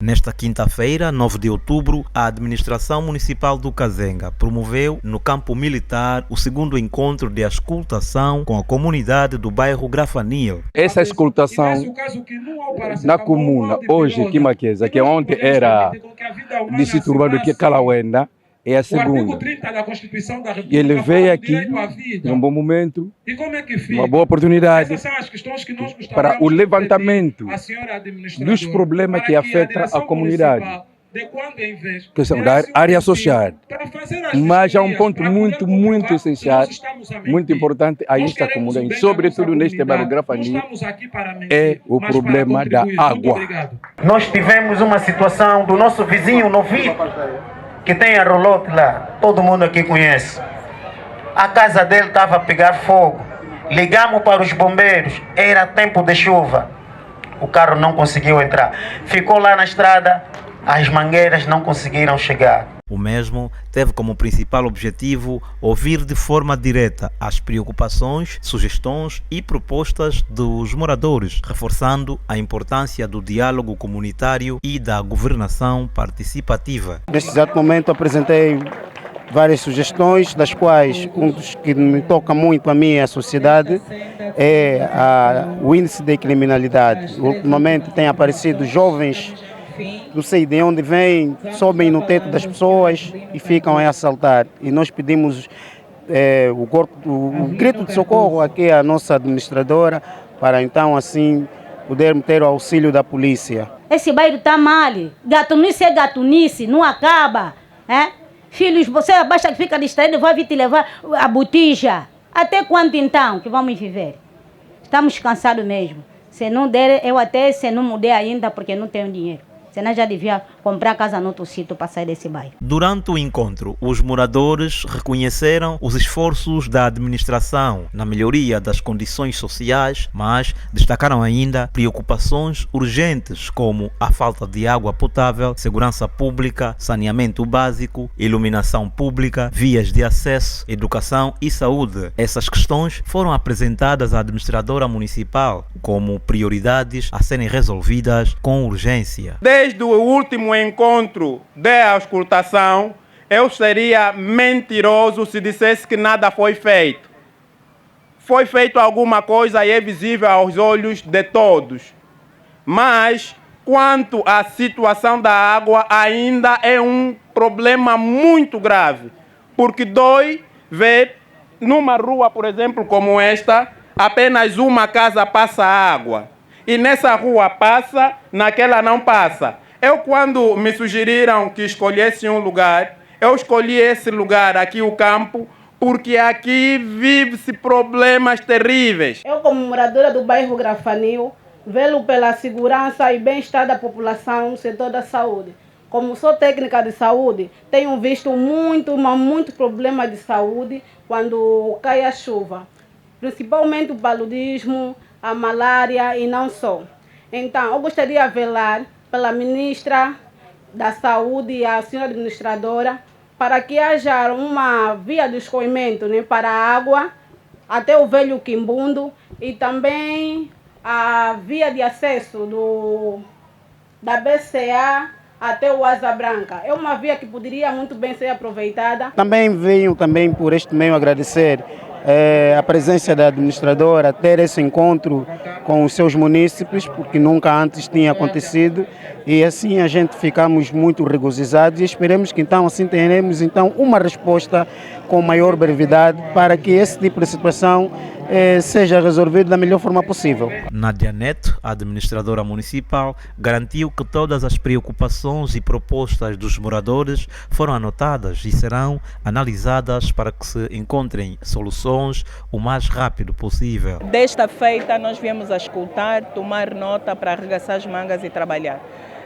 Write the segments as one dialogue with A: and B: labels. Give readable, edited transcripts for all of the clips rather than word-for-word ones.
A: Nesta quinta-feira, 9 de outubro, a administração municipal do Kazenga promoveu no campo militar o segundo encontro de auscultação com a comunidade do bairro Grafanil.
B: Essa auscultação na comuna, hoje, Quimaqueza, que ontem era distrito urbano que Calauenda, é a segunda. E ele veio aqui num bom momento, uma boa oportunidade para o levantamento dos problemas que afetam a comunidade, que são da área social. Mas há um ponto muito essencial, muito importante a esta comunidade, sobretudo neste bairro Grafanil, é o problema da água.
C: Nós tivemos uma situação do nosso vizinho Novito, que tem a rolote lá, todo mundo aqui conhece. A casa dele estava a pegar fogo. Ligamos para os bombeiros, era tempo de chuva. O carro não conseguiu entrar. Ficou lá na estrada, as mangueiras não conseguiram chegar.
A: O mesmo teve como principal objetivo ouvir de forma direta as preocupações, sugestões e propostas dos moradores, reforçando a importância do diálogo comunitário e da governação participativa.
D: Neste exato momento apresentei várias sugestões, das quais um dos que me toca muito a mim e a sociedade é o índice de criminalidade. Ultimamente tem aparecido jovens, não sei de onde vêm, sobem no teto das pessoas e ficam a assaltar. E nós pedimos o grito de socorro aqui à nossa administradora para então assim podermos ter o auxílio da polícia.
E: Esse bairro está mal, gatunice é gatunice, não acaba. Filhos, você basta que fica distraído, vai vir te levar a botija. Até quando então que vamos viver? Estamos cansados mesmo. Se não der, se não mudei ainda porque não tenho dinheiro. Senão já devia comprar casa no outro sítio para sair desse bairro.
A: Durante o encontro, os moradores reconheceram os esforços da administração na melhoria das condições sociais, mas destacaram ainda preocupações urgentes como a falta de água potável, segurança pública, saneamento básico, iluminação pública, vias de acesso, educação e saúde. Essas questões foram apresentadas à administradora municipal como prioridades a serem resolvidas com urgência.
F: Desde o último encontro de auscultação, eu seria mentiroso se dissesse que nada foi feito. Foi feito alguma coisa e é visível aos olhos de todos. Mas, quanto à situação da água, ainda é um problema muito grave. Porque dói ver numa rua, por exemplo, como esta, apenas uma casa passa água. E nessa rua passa, naquela não passa. Eu, quando me sugeriram que escolhesse um lugar, eu escolhi esse lugar aqui, o campo, porque aqui vive-se problemas terríveis.
G: Eu, como moradora do bairro Grafanil, velo pela segurança e bem-estar da população no setor da saúde. Como sou técnica de saúde, tenho visto muito problema de saúde quando cai a chuva. Principalmente o paludismo, a malária e não só. Então, eu gostaria de velar pela ministra da Saúde e a senhora administradora para que haja uma via de escoamento para a água até o velho Quimbundo e também a via de acesso da BCA até o Asa Branca. É uma via que poderia muito bem ser aproveitada.
D: Também venho por este meio agradecer a presença da administradora, ter esse encontro com os seus munícipes, porque nunca antes tinha acontecido, e assim a gente ficamos muito regozijados e esperemos que então assim tenhamos uma resposta com maior brevidade para que esse tipo de situação seja resolvido da melhor forma possível.
A: Nádia Neto, a administradora municipal, garantiu que todas as preocupações e propostas dos moradores foram anotadas e serão analisadas para que se encontrem soluções o mais rápido possível.
H: Desta feita nós viemos a escutar, tomar nota para arregaçar as mangas e trabalhar.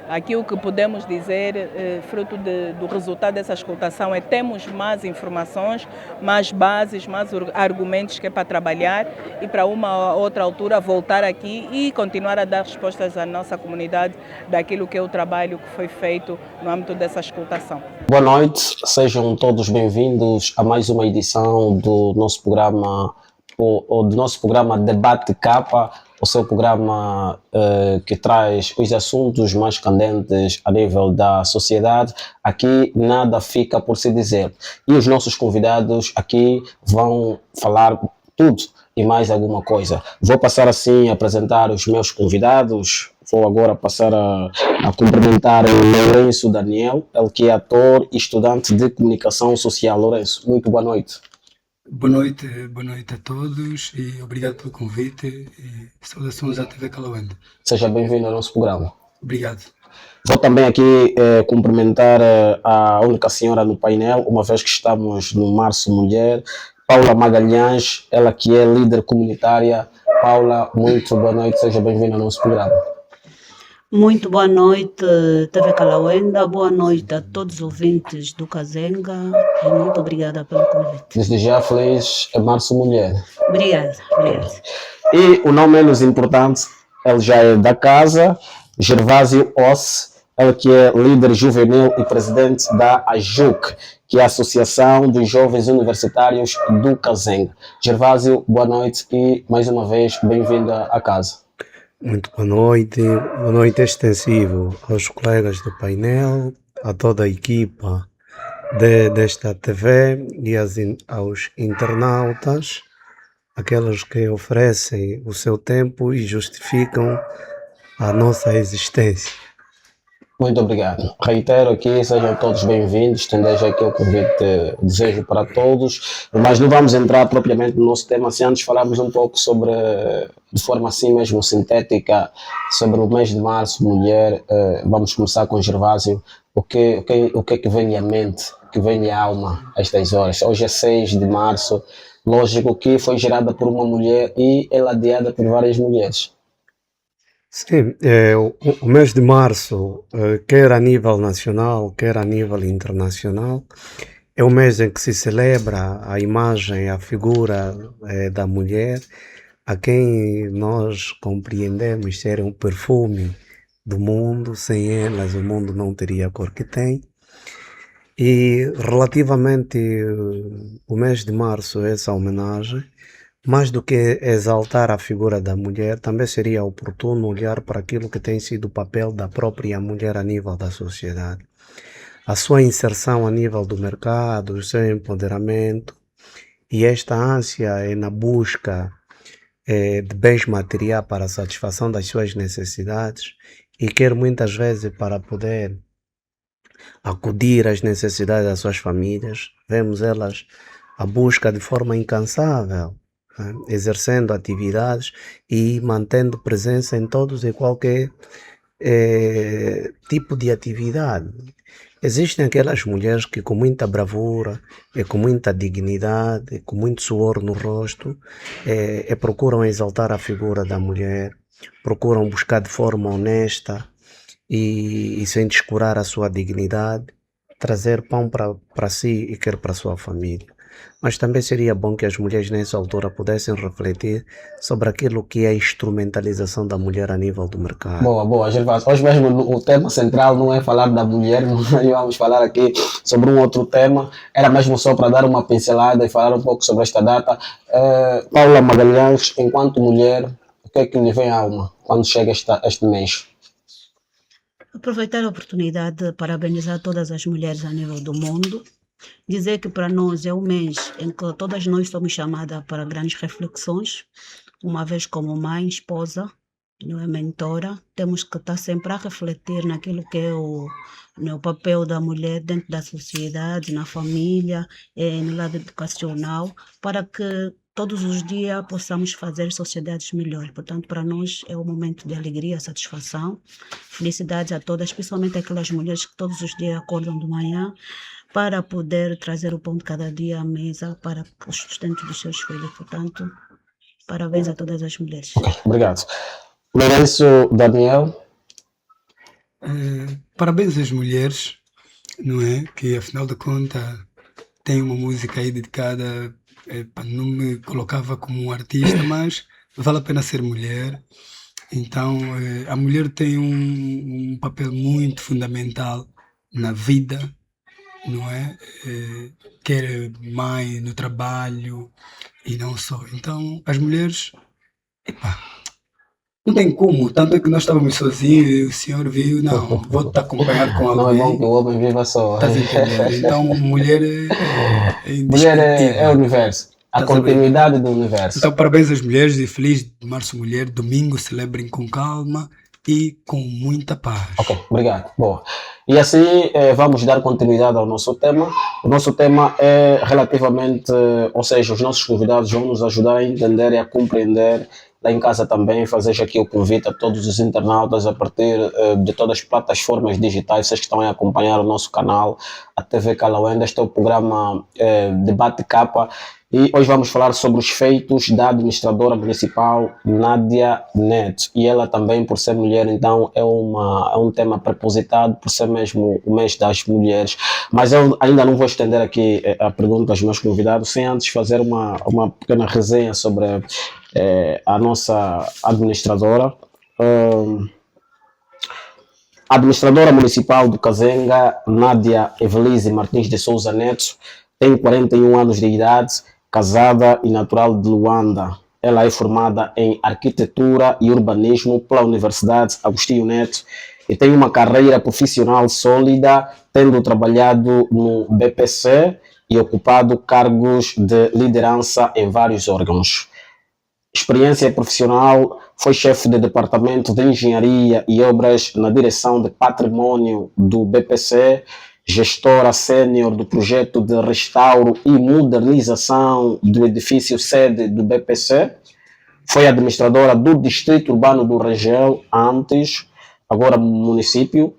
H: Aqui o que podemos dizer, fruto do resultado dessa escutação, é que temos mais informações, mais bases, mais argumentos que é para trabalhar e para uma outra altura voltar aqui e continuar a dar respostas à nossa comunidade daquilo que é o trabalho que foi feito no âmbito dessa escutação.
I: Boa noite, sejam todos bem-vindos a mais uma edição do nosso programa Debate Capa, o seu programa que traz os assuntos mais candentes a nível da sociedade. Aqui nada fica por se dizer. E os nossos convidados aqui vão falar tudo e mais alguma coisa. Vou passar assim a apresentar os meus convidados. Vou agora passar a cumprimentar o Lourenço Daniel, ele que é ator e estudante de comunicação social. Lourenço, muito boa noite.
J: Boa noite a todos e obrigado pelo convite e saudações à TV Calauenda.
I: Seja bem-vindo ao nosso programa.
J: Obrigado.
I: Vou também aqui cumprimentar a única senhora no painel, uma vez que estamos no Março Mulher, Paula Magalhães, ela que é líder comunitária. Paula, muito boa noite, seja bem-vinda ao nosso programa.
K: Muito boa noite, TV Calauenda, boa noite a todos os ouvintes do Kazenga e muito obrigada pelo convite.
I: Desde já, feliz Março Mulher.
K: Obrigada.
I: E o não menos importante, ele já é da casa, Gervásio Osse, ele que é líder juvenil e presidente da AJUC, que é a Associação dos Jovens Universitários do Kazenga. Gervásio, boa noite e mais uma vez bem-vindo à casa.
D: Muito boa noite extensivo aos colegas do painel, a toda a equipa desta TV e aos internautas, aqueles que oferecem o seu tempo e justificam a nossa existência.
I: Muito obrigado. Reitero aqui, sejam todos bem-vindos, estender aqui o convite desejo para todos, mas não vamos entrar propriamente no nosso tema, se antes falarmos um pouco sobre, de forma assim mesmo sintética, sobre o mês de março, mulher. Vamos começar com Gervásio. O que é que vem à mente, que vem à alma a estas horas? Hoje é 6 de março, lógico que foi gerada por uma mulher e é ladeada por várias mulheres.
D: Sim, o mês de março, quer a nível nacional, quer a nível internacional, é o mês em que se celebra a imagem, a figura da mulher, a quem nós compreendemos ser um perfume do mundo. Sem elas o mundo não teria a cor que tem. E relativamente o mês de março, essa homenagem, mais do que exaltar a figura da mulher, também seria oportuno olhar para aquilo que tem sido o papel da própria mulher a nível da sociedade. A sua inserção a nível do mercado, o seu empoderamento e esta ânsia é na busca de bens materiais para a satisfação das suas necessidades e quer muitas vezes para poder acudir às necessidades das suas famílias. Vemos elas a busca de forma incansável, exercendo atividades e mantendo presença em todos e qualquer tipo de atividade. Existem aquelas mulheres que com muita bravura, com muita dignidade, com muito suor no rosto, procuram exaltar a figura da mulher, procuram buscar de forma honesta e sem descurar a sua dignidade, trazer pão para si e quer para a sua família. Mas também seria bom que as mulheres nessa altura pudessem refletir sobre aquilo que é a instrumentalização da mulher a nível do mercado.
I: Boa, Gervásio. Hoje mesmo o tema central não é falar da mulher, mas vamos falar aqui sobre um outro tema. Era mesmo só para dar uma pincelada e falar um pouco sobre esta data. Paula Magalhães, enquanto mulher, o que é que lhe vem à alma quando chega este mês?
K: Aproveitar a oportunidade de parabenizar todas as mulheres a nível do mundo. Dizer que para nós é um mês em que todas nós somos chamadas para grandes reflexões, uma vez como mãe, esposa, não é, mentora, temos que estar sempre a refletir naquilo que é o papel da mulher dentro da sociedade, na família, no lado educacional, para que todos os dias possamos fazer sociedades melhores. Portanto, para nós é um momento de alegria, satisfação, felicidade a todas, principalmente aquelas mulheres que todos os dias acordam de manhã para poder trazer o pão de cada dia à mesa para o sustento dos seus filhos. Portanto, parabéns a todas as mulheres.
I: Okay, obrigado. Lourenço Daniel.
J: Parabéns às mulheres, não é? Que afinal de contas tem uma música aí dedicada, não me colocava como um artista, mas vale a pena ser mulher. Então, a mulher tem um papel muito fundamental na vida, não é? Quer mãe, no trabalho e não só. Então, as mulheres, Não tem como, tanto é que nós estávamos sozinhos e o senhor viu, não, vou estar acompanhado com
I: Não é
J: alguém.
I: bom que o homem viva só.
J: Estás a entender? Então, mulher é
I: Mulher é o
J: indiscutível.
I: universo. A
J: Estás a ver?
I: continuidade do universo.
J: Então, parabéns às mulheres e feliz Março Mulher. Domingo celebrem com calma e com muita paz.
I: Ok, obrigado. Boa. E assim vamos dar continuidade ao nosso tema. O nosso tema é relativamente, ou seja, os nossos convidados vão nos ajudar a entender e a compreender. Lá em casa também, fazer aqui o convite a todos os internautas a partir de todas as plataformas digitais, vocês que estão a acompanhar o nosso canal, a TV Kalawenda. Este é o programa Debate Capa. E hoje vamos falar sobre os feitos da administradora municipal Nadia Neto. E ela também, por ser mulher, então é um tema propositado por ser mesmo o mês das mulheres. Mas eu ainda não vou estender aqui a pergunta aos meus convidados, sem antes fazer uma pequena resenha sobre a nossa administradora. A administradora municipal do Kazenga, Nádia Evelise Martins de Souza Neto, tem 41 anos de idade, casada e natural de Luanda. Ela é formada em arquitetura e urbanismo pela Universidade Agostinho Neto e tem uma carreira profissional sólida, tendo trabalhado no BPC e ocupado cargos de liderança em vários órgãos. Experiência profissional: foi chefe de departamento de engenharia e obras na direção de patrimônio do BPC, gestora sênior do projeto de restauro e modernização do edifício sede do BPC, foi administradora do Distrito Urbano do Regel, antes, agora município.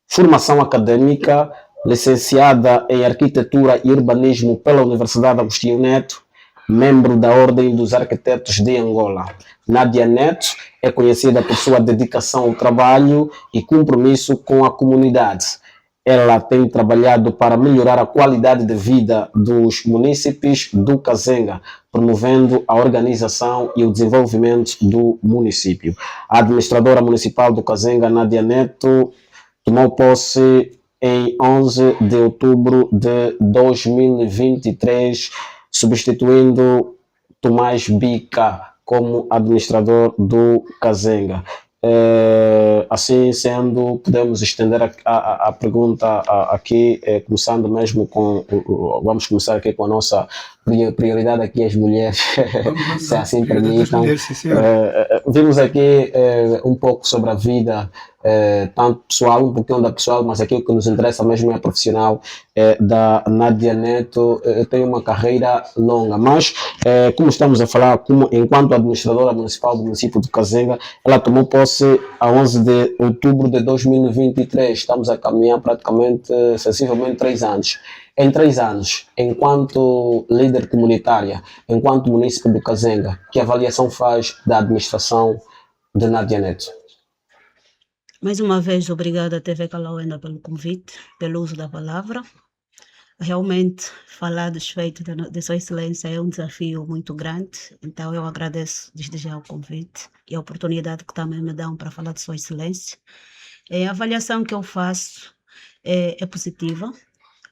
I: Formação acadêmica: licenciada em arquitetura e urbanismo pela Universidade Agostinho Neto, membro da Ordem dos Arquitetos de Angola. Nádia Neto é conhecida por sua dedicação ao trabalho e compromisso com a comunidade. Ela tem trabalhado para melhorar a qualidade de vida dos munícipes do Kazenga, promovendo a organização e o desenvolvimento do município. A administradora municipal do Kazenga, Nádia Neto, tomou posse em 11 de outubro de 2023, substituindo Tomás Bica como administrador do Kazenga. Assim sendo, podemos estender a pergunta aqui, começando mesmo com, vamos começar aqui com a nossa prioridade aqui, as mulheres, se assim permitam. Vimos aqui um pouco sobre a vida, tanto pessoal, um pouquinho da pessoal, mas aqui o que nos interessa mesmo é a profissional da Nádia Neto. Tem uma carreira longa, mas como estamos a falar, como enquanto administradora municipal do município de Kazenga, ela tomou posse a 11 de outubro de 2023. Estamos a caminhar praticamente, sensivelmente 3 anos. Em 3 anos, enquanto líder comunitária, enquanto município do Kazenga, que avaliação faz da administração de Nádia Neto?
K: Mais uma vez, obrigada TV Kalawenda pelo convite, pelo uso da palavra. Realmente, falar dos feitos de Sua Excelência é um desafio muito grande, então eu agradeço desde já o convite e a oportunidade que também me dão para falar de Sua Excelência. A avaliação que eu faço é positiva.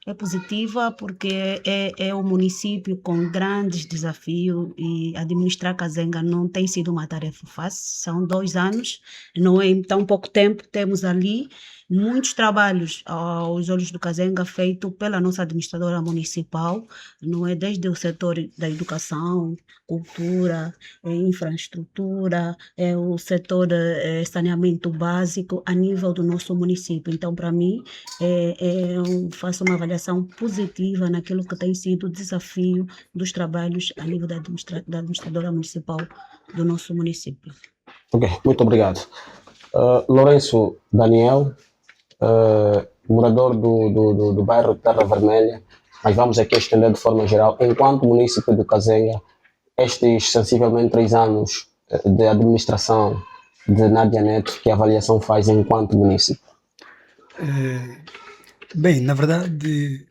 K: É positiva porque é um município com grandes desafios e administrar Kazenga não tem sido uma tarefa fácil. São 2 anos, não é em tão pouco tempo. Temos ali muitos trabalhos aos olhos do Kazenga feito pela nossa administradora municipal, não é, desde o setor da educação, cultura, infraestrutura, o setor saneamento básico a nível do nosso município. Então, para mim, eu faço uma avaliação positiva naquilo que tem sido o desafio dos trabalhos a nível da administradora municipal do nosso município.
I: Ok, muito obrigado. Lourenço Daniel, morador do bairro Terra Vermelha, mas vamos aqui estender de forma geral. Enquanto município do Kazenga, estes sensivelmente 3 anos de administração de Nádia Neto, que avaliação faz enquanto município?
J: Bem, na verdade,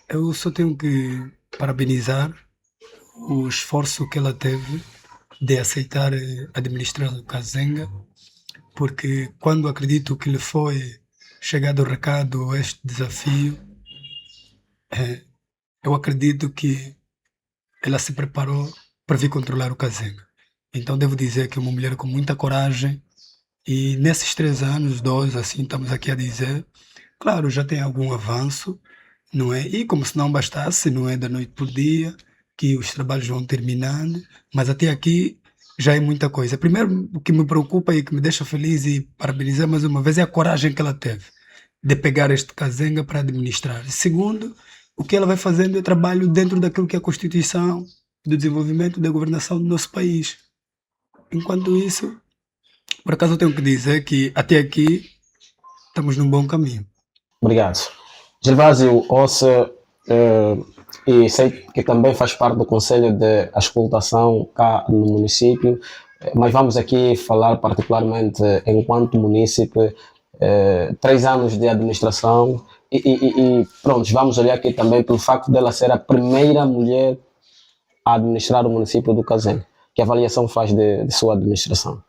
J: eu só tenho que parabenizar o esforço que ela teve de aceitar administrar o Kazenga, porque quando acredito que lhe foi chegado o recado, este desafio, eu acredito que ela se preparou para vir controlar o Kazenga. Então devo dizer que é uma mulher com muita coragem e nesses 3 anos, 2, assim, estamos aqui a dizer, claro, já tem algum avanço, não é? E como se não bastasse, não é da noite por dia, que os trabalhos vão terminando, mas até aqui já é muita coisa. Primeiro, o que me preocupa e que me deixa feliz e parabenizar mais uma vez é a coragem que ela teve de pegar este cazenga para administrar. Segundo, o que ela vai fazendo é trabalho dentro daquilo que é a Constituição do desenvolvimento da governação do nosso país. Enquanto isso, por acaso eu tenho que dizer que até aqui estamos num bom caminho.
I: Obrigado. Gervásio Ossa, e sei que também faz parte do Conselho de Auscultação cá no município, mas vamos aqui falar particularmente enquanto munícipe, 3 anos de administração e pronto, vamos olhar aqui também pelo facto dela ser a primeira mulher a administrar o município do Cazenga. Que avaliação faz de sua administração?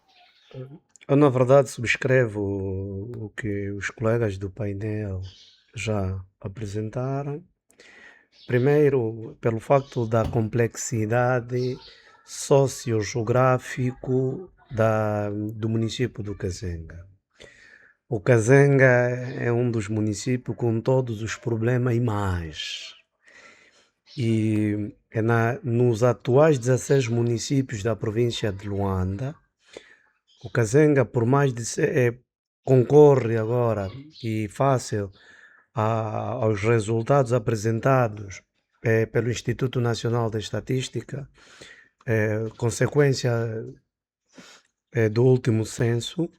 L: Eu, na verdade, subscrevo o que os colegas do painel já apresentaram. Primeiro, pelo facto da complexidade sociogeográfico do município do Cazenga. O Cazenga é um dos municípios com todos os problemas e mais. E nos atuais 16 municípios da província de Luanda, o Cazenga, por mais de ser, concorre agora e fácil aos resultados apresentados pelo Instituto Nacional de Estatística, consequência do último censo,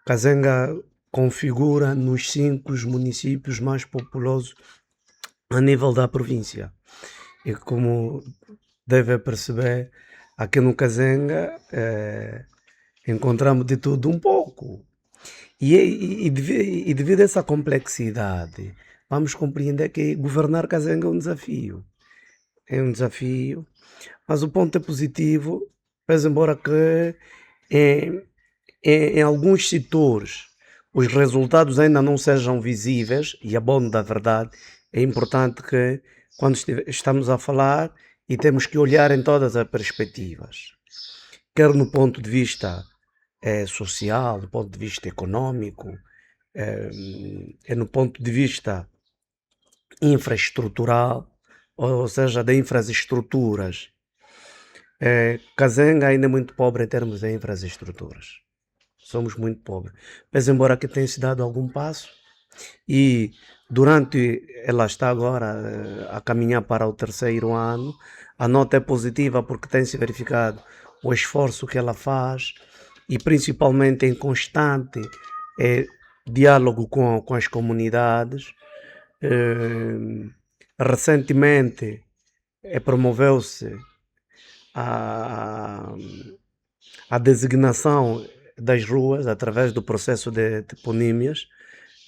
L: Cazenga configura nos 5 municípios mais populosos a nível da província. E como deve perceber, aqui no Cazenga encontramos de tudo um pouco. E devido a essa complexidade, vamos compreender que governar Cazenga é um desafio. É um desafio, mas o ponto é positivo, pese embora que em alguns setores os resultados ainda não sejam visíveis, e a bom da verdade, é importante que quando estamos a falar e temos que olhar em todas as perspectivas, quer no ponto de vista social, do ponto de vista econômico, no ponto de vista infraestrutural, ou seja, de infraestruturas. Cazenga ainda é muito pobre em termos de infraestruturas. Somos muito pobres. Mas embora que tenha se dado algum passo, e ela está agora a caminhar para o 3º ano, a nota é positiva porque tem-se verificado o esforço que ela faz e principalmente em constante diálogo com as comunidades. Recentemente promoveu-se a designação das ruas através do processo de toponímias.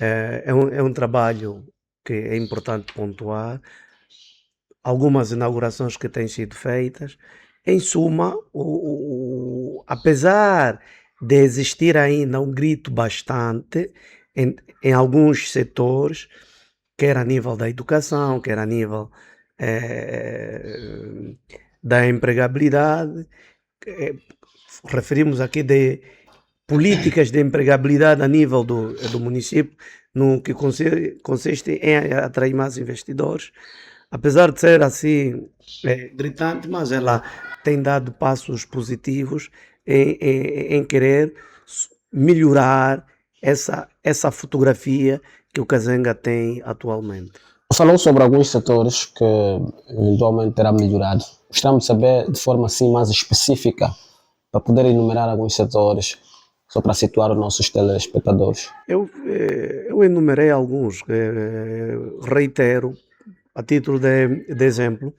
L: É um trabalho que é importante pontuar. Algumas inaugurações que têm sido feitas. Em suma, apesar de existir ainda um grito bastante em alguns setores, quer a nível da educação, quer a nível da empregabilidade, referimos aqui de políticas de empregabilidade a nível do município, no que consiste em atrair mais investidores. Apesar de ser assim gritante, mas ela tem dado passos positivos em querer melhorar essa fotografia que o Cazenga tem atualmente.
I: Falou sobre alguns setores que eventualmente terá melhorado. Gostaríamos de saber de forma assim mais específica, para poder enumerar alguns setores, só para situar os nossos telespectadores.
L: Eu enumerei alguns, reitero, a título de exemplo.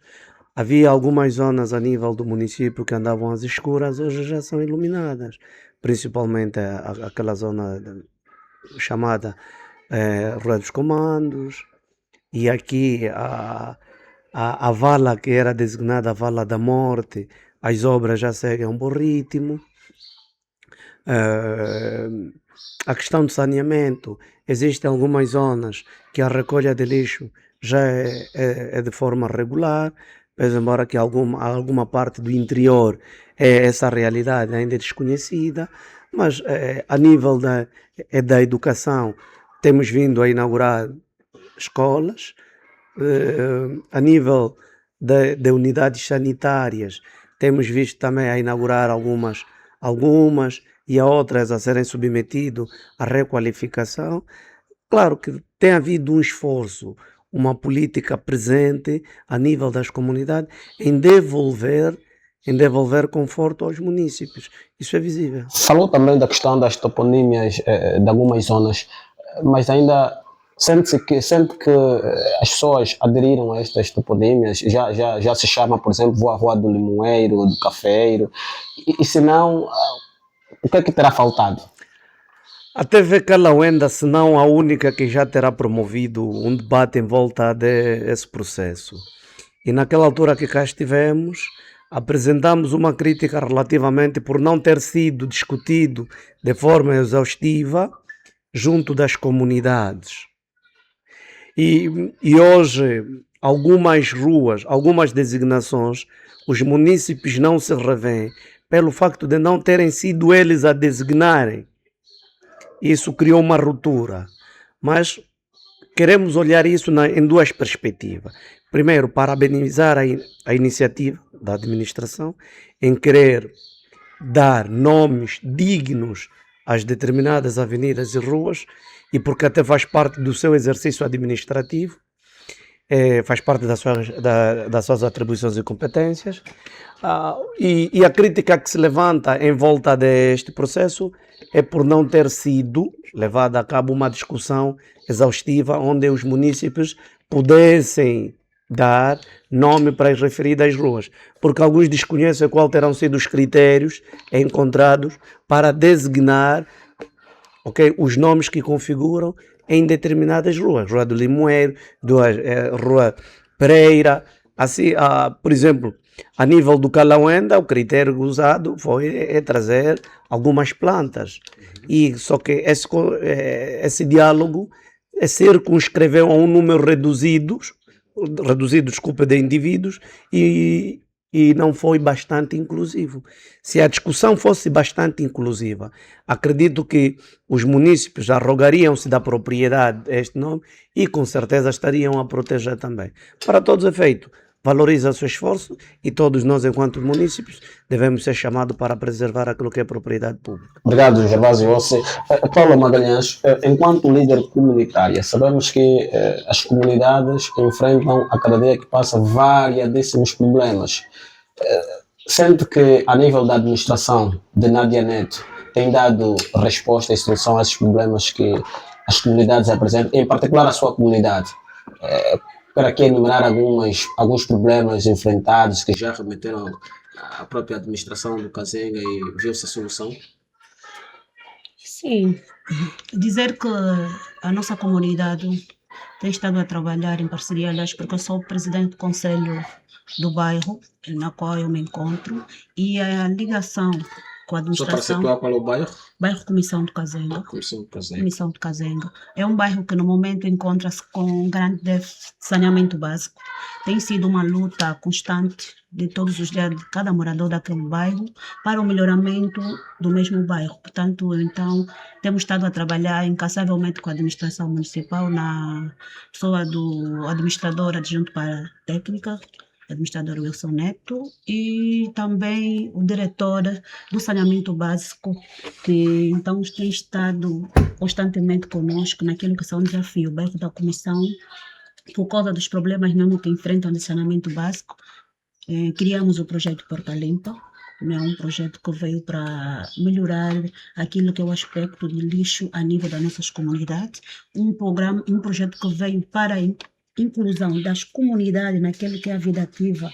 L: Havia algumas zonas a nível do município que andavam às escuras, hoje já são iluminadas, principalmente aquela zona chamada Rua dos Comandos, e aqui a vala que era designada a Vala da Morte, as obras já seguem a um bom ritmo. A questão do saneamento, existem algumas zonas que a recolha de lixo já é de forma regular, Pois, embora que alguma parte do interior essa realidade ainda é desconhecida, mas a nível da educação, temos vindo a inaugurar escolas, a nível de unidades sanitárias, temos visto também a inaugurar algumas e a outras a serem submetidas à requalificação. Claro que tem havido um esforço, uma política presente a nível das comunidades em devolver conforto aos municípios. Isso é visível.
I: Falou também da questão das toponímias de algumas zonas, mas ainda sente que as pessoas aderiram a estas toponímias, já se chama, por exemplo, a Rua do Limoeiro, do Cafeiro, e se não, o que é que terá faltado?
L: A TV Kalawenda, se não a única que já terá promovido um debate em volta desse processo. E naquela altura que cá estivemos, apresentamos uma crítica relativamente por não ter sido discutido de forma exaustiva junto das comunidades. E hoje, algumas ruas, algumas designações, os munícipes não se revêem pelo facto de não terem sido eles a designarem. Isso criou uma ruptura, mas queremos olhar isso em duas perspectivas. Primeiro, parabenizar a iniciativa da administração em querer dar nomes dignos às determinadas avenidas e ruas, e porque até faz parte do seu exercício administrativo, faz parte das suas atribuições e competências. E a crítica que se levanta em volta deste processo é por não ter sido levada a cabo uma discussão exaustiva onde os munícipes pudessem dar nome para as referidas ruas, porque alguns desconhecem quais terão sido os critérios encontrados para designar os nomes que configuram em determinadas ruas, Rua do Limoeiro, Rua Pereira, assim, por exemplo, a nível do Kalawenda, o critério usado foi trazer algumas plantas, e só que esse diálogo circunscreveu a um número reduzido, desculpa, de indivíduos, e não foi bastante inclusivo. Se a discussão fosse bastante inclusiva, acredito que os munícipes arrogariam-se da propriedade a este nome e com certeza estariam a proteger também. Para todos os efeitos, valoriza o seu esforço e todos nós, enquanto munícipes, devemos ser chamados para preservar aquilo que é propriedade pública.
I: Obrigado, Gervásio. Paula Magalhães, enquanto líder comunitária, sabemos que as comunidades enfrentam a cada dia que passa variadíssimos problemas. Sente que, a nível da administração de Nádia Neto, tem dado resposta e solução a esses problemas que as comunidades apresentam, em particular a sua comunidade? Para aqui enumerar alguns problemas enfrentados que já remeteram à própria administração do Kazenga e viu-se a solução?
K: Sim, dizer que a nossa comunidade tem estado a trabalhar em parceria, aliás, porque eu sou o presidente do conselho do bairro, na qual eu me encontro, e a ligação com a administração...
I: Só qual é o bairro?
K: Bairro Comissão de Kazenga. Comissão de Kazenga. É um bairro que no momento encontra-se com um grande déficit de saneamento básico. Tem sido uma luta constante de todos os dias de cada morador daquele bairro para o melhoramento do mesmo bairro. Portanto, então, temos estado a trabalhar incansavelmente com a administração municipal, na pessoa do administrador adjunto para a técnica, administrador Wilson Neto, e também o diretor do saneamento básico, que então tem estado constantemente conosco naquilo que são desafios. O bairro da Comissão, por causa dos problemas mesmo que enfrentam de saneamento básico, criamos o projeto Porta Limpa, um projeto que veio para melhorar aquilo que é o aspecto de lixo a nível das nossas comunidades, um projeto que veio para inclusão das comunidades naquilo que é a vida ativa,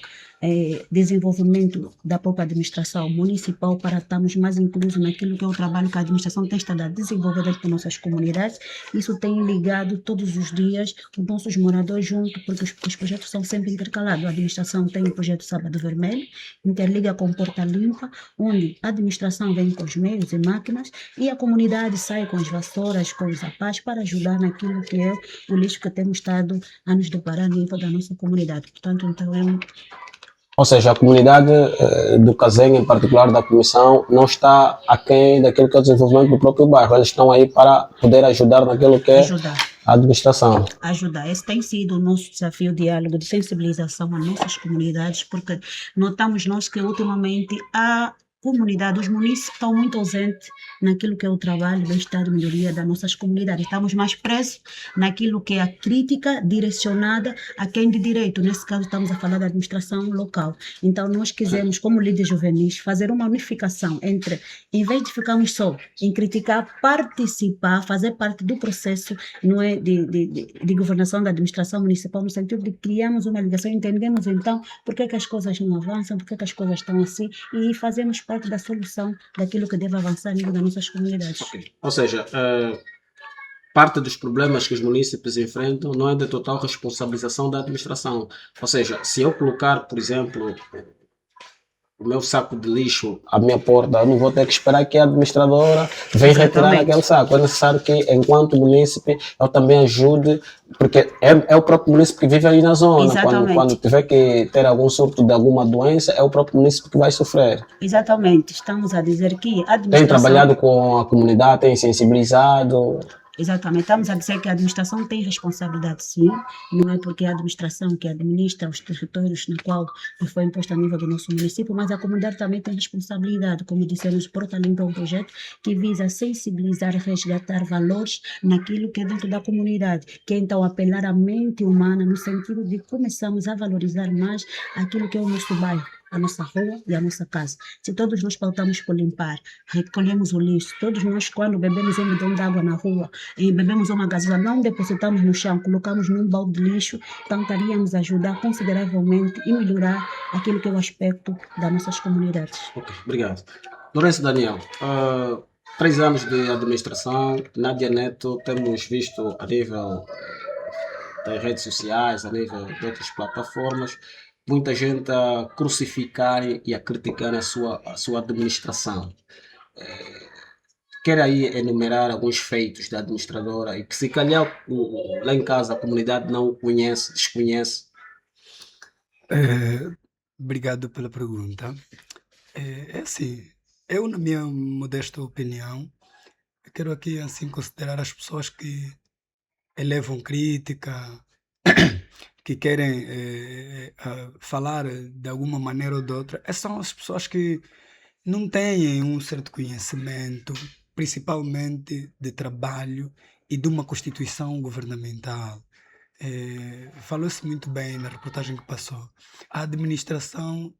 K: desenvolvimento da própria administração municipal, para estarmos mais inclusos naquilo que é o trabalho que a administração tem estado a desenvolver dentro das nossas comunidades. Isso tem ligado todos os dias os nossos moradores junto, porque os projetos são sempre intercalados. A administração tem o projeto Sábado Vermelho, interliga com Porta Limpa, onde a administração vem com os meios e máquinas e a comunidade sai com as vassouras, com os apás, para ajudar naquilo que é o lixo que temos estado a nos deparar a nível da nossa comunidade. Portanto, então
I: Ou seja, a comunidade do Kazenga, em particular da comissão, não está aquém daquilo que é o desenvolvimento do próprio bairro. Eles estão aí para poder ajudar naquilo que é a administração.
K: Ajudar. Esse tem sido o nosso desafio, diálogo de sensibilização às nossas comunidades, porque notamos nós que ultimamente a comunidade, os munícipes estão muito ausentes naquilo que é o trabalho, bem-estar e melhoria das nossas comunidades. Estamos mais presos naquilo que é a crítica direcionada a quem de direito. Nesse caso, estamos a falar da administração local. Então, nós quisemos, como líderes juvenis, fazer uma unificação entre, em vez de ficarmos só em criticar, participar, fazer parte do processo, não é, de governação da administração municipal, no sentido de criarmos uma ligação, entendemos então por que as coisas não avançam, por que as coisas estão assim, e fazemos parte da solução daquilo que deve avançar no nível das nossas comunidades.
I: Okay. Ou seja, parte dos problemas que os munícipes enfrentam não é de total responsabilização da administração. Ou seja, se eu colocar, por exemplo, o meu saco de lixo à minha porta, eu não vou ter que esperar que a administradora venha retirar aquele saco. É necessário que, enquanto munícipe, eu também ajude, porque é o próprio munícipe que vive aí na zona. Quando tiver que ter algum surto de alguma doença, é o próprio munícipe que vai sofrer.
K: Exatamente. Estamos a dizer que a administração...
I: Tem trabalhado com a comunidade, tem sensibilizado...
K: Exatamente, estamos a dizer que a administração tem responsabilidade, sim, não é porque é a administração que administra os territórios no qual foi imposto a nível do nosso município, mas a comunidade também tem responsabilidade, como dissemos, Porta Limpa é um projeto que visa sensibilizar e resgatar valores naquilo que é dentro da comunidade, que é então apelar à mente humana no sentido de começarmos a valorizar mais aquilo que é o nosso bairro, a nossa rua e a nossa casa. Se todos nós pautamos por limpar, recolhemos o lixo, todos nós quando bebemos um bidão de água na rua, e bebemos uma gasolina, não depositamos no chão, colocamos num balde de lixo, então estaríamos a ajudar consideravelmente e melhorar aquilo que é o aspecto das nossas comunidades.
I: Ok, obrigado. Lourenço Daniel, 3 anos de administração, Nádia Neto, temos visto a nível das redes sociais, a nível de outras plataformas, muita gente a crucificar e a criticar a sua administração. Quero aí enumerar alguns feitos da administradora e que se calhar lá em casa a comunidade não conhece, desconhece.
J: Obrigado pela pergunta. É assim, eu na minha modesta opinião, quero aqui assim considerar as pessoas que elevam crítica, que querem falar de alguma maneira ou de outra, são as pessoas que não têm um certo conhecimento, principalmente de trabalho e de uma constituição governamental. Falou-se muito bem na reportagem que passou. A administração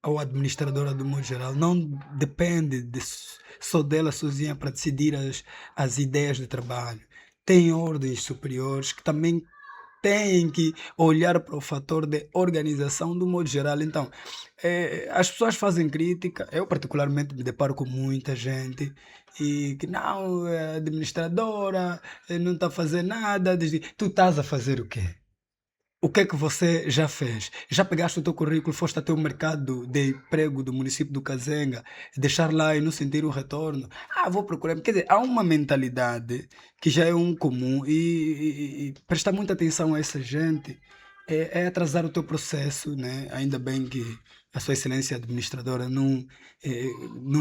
J: ou a administradora, do modo geral, não depende só dela sozinha para decidir as ideias de trabalho. Tem ordens superiores que também têm que olhar para o fator de organização do modo geral. Então, as pessoas fazem crítica, eu particularmente me deparo com muita gente e que não, a administradora não está a fazer nada. Tu estás a fazer o quê? O que é que você já fez? Já pegaste o teu currículo, foste até o mercado de emprego do município do Kazenga, deixar lá e não sentir o retorno? Vou procurar. Quer dizer, há uma mentalidade que já é um comum e prestar muita atenção a essa gente é atrasar o teu processo, né? Ainda bem que a Sua Excelência Administradora não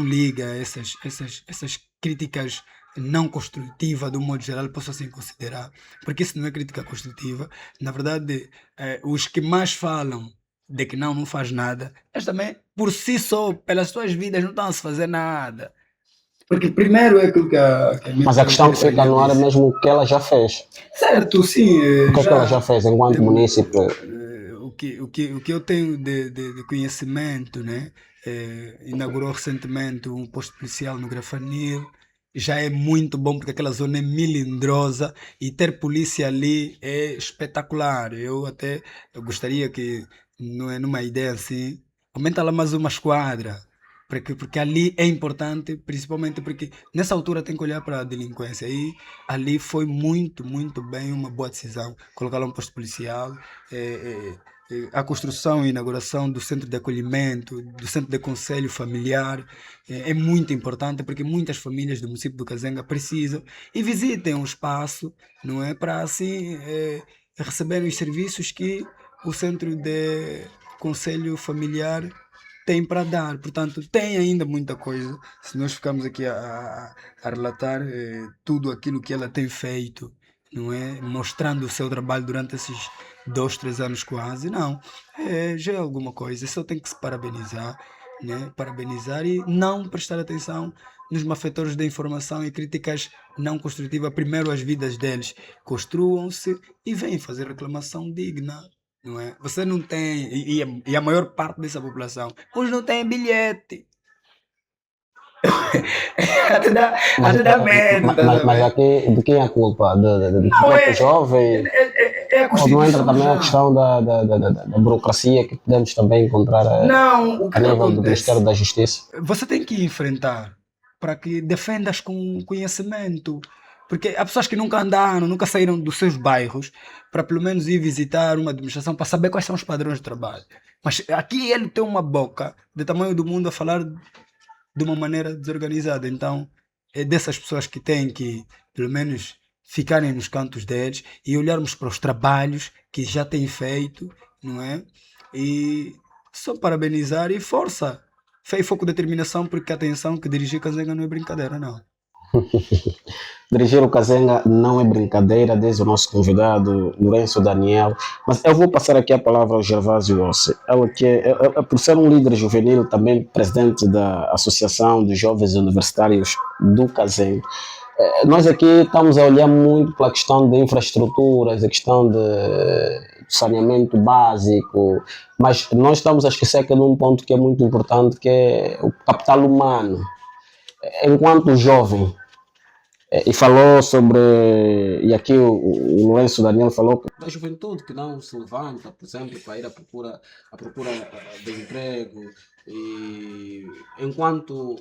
J: liga a essas críticas não construtiva, do modo geral, posso assim considerar, porque isso não é crítica construtiva. Na verdade, os que mais falam de que não faz nada, eles também, por si só, pelas suas vidas, não estão a se fazer nada. Porque primeiro é aquilo que a
I: Mas a questão que fica no ar é mesmo o que ela já fez.
J: Certo, sim.
I: O que é que ela já fez enquanto município?
J: O que eu tenho de conhecimento, né? Inaugurou recentemente um posto policial no Grafanil. Já é muito bom porque aquela zona é melindrosa e ter polícia ali é espetacular. Eu gostaria que, não é numa ideia assim, aumenta lá mais uma esquadra, porque ali é importante, principalmente porque nessa altura tem que olhar para a delinquência e ali foi muito, muito bem, uma boa decisão, colocar lá um posto policial. A construção e inauguração do centro de acolhimento, do centro de conselho familiar é muito importante porque muitas famílias do município do Kazenga precisam e visitem o espaço, não é, para assim receberem os serviços que o centro de conselho familiar tem para dar. Portanto, tem ainda muita coisa. Se nós ficarmos aqui a relatar tudo aquilo que ela tem feito, não é? Mostrando o seu trabalho durante esses 2, 3 anos quase, não. Já é alguma coisa. Só tem que se parabenizar, né? Parabenizar e não prestar atenção nos malfeitores da informação e críticas não construtivas. Primeiro as vidas deles construam-se e vêm fazer reclamação digna. Não é? Você não tem, e a maior parte dessa população, uns não tem bilhete. até dá medo.
I: Mas aqui, de quem é a culpa? Do jovem?
J: É a
I: Ou não entra
J: Constituição
I: também a
J: já.
I: questão da burocracia que podemos também encontrar
J: Não, o que
I: a nível do
J: acontece?
I: Ministério da Justiça?
J: Você tem que enfrentar para que defendas com conhecimento. Porque há pessoas que nunca andaram, nunca saíram dos seus bairros para pelo menos ir visitar uma administração para saber quais são os padrões de trabalho. Mas aqui ele tem uma boca do tamanho do mundo a falar de uma maneira desorganizada. Então é dessas pessoas que têm que pelo menos ficarem nos cantos deles e olharmos para os trabalhos que já têm feito, não é? E só parabenizar e força. Fé e foco, determinação, porque atenção que dirigir Kazenga não é brincadeira, não.
I: Dirigir o Kazenga não é brincadeira, diz o nosso convidado Lourenço Daniel. Mas eu vou passar aqui a palavra ao Gervásio Ossi. Ela que por ser um líder juvenil, também presidente da Associação dos Jovens Universitários do Kazenga. Nós aqui estamos a olhar muito para a questão de infraestruturas, a questão de saneamento básico, mas nós estamos a esquecer que num ponto que é muito importante, que é o capital humano. Enquanto jovem, e falou sobre, e aqui o Lourenço Daniel falou da juventude que não se levanta, por exemplo, para ir à procura de emprego, e enquanto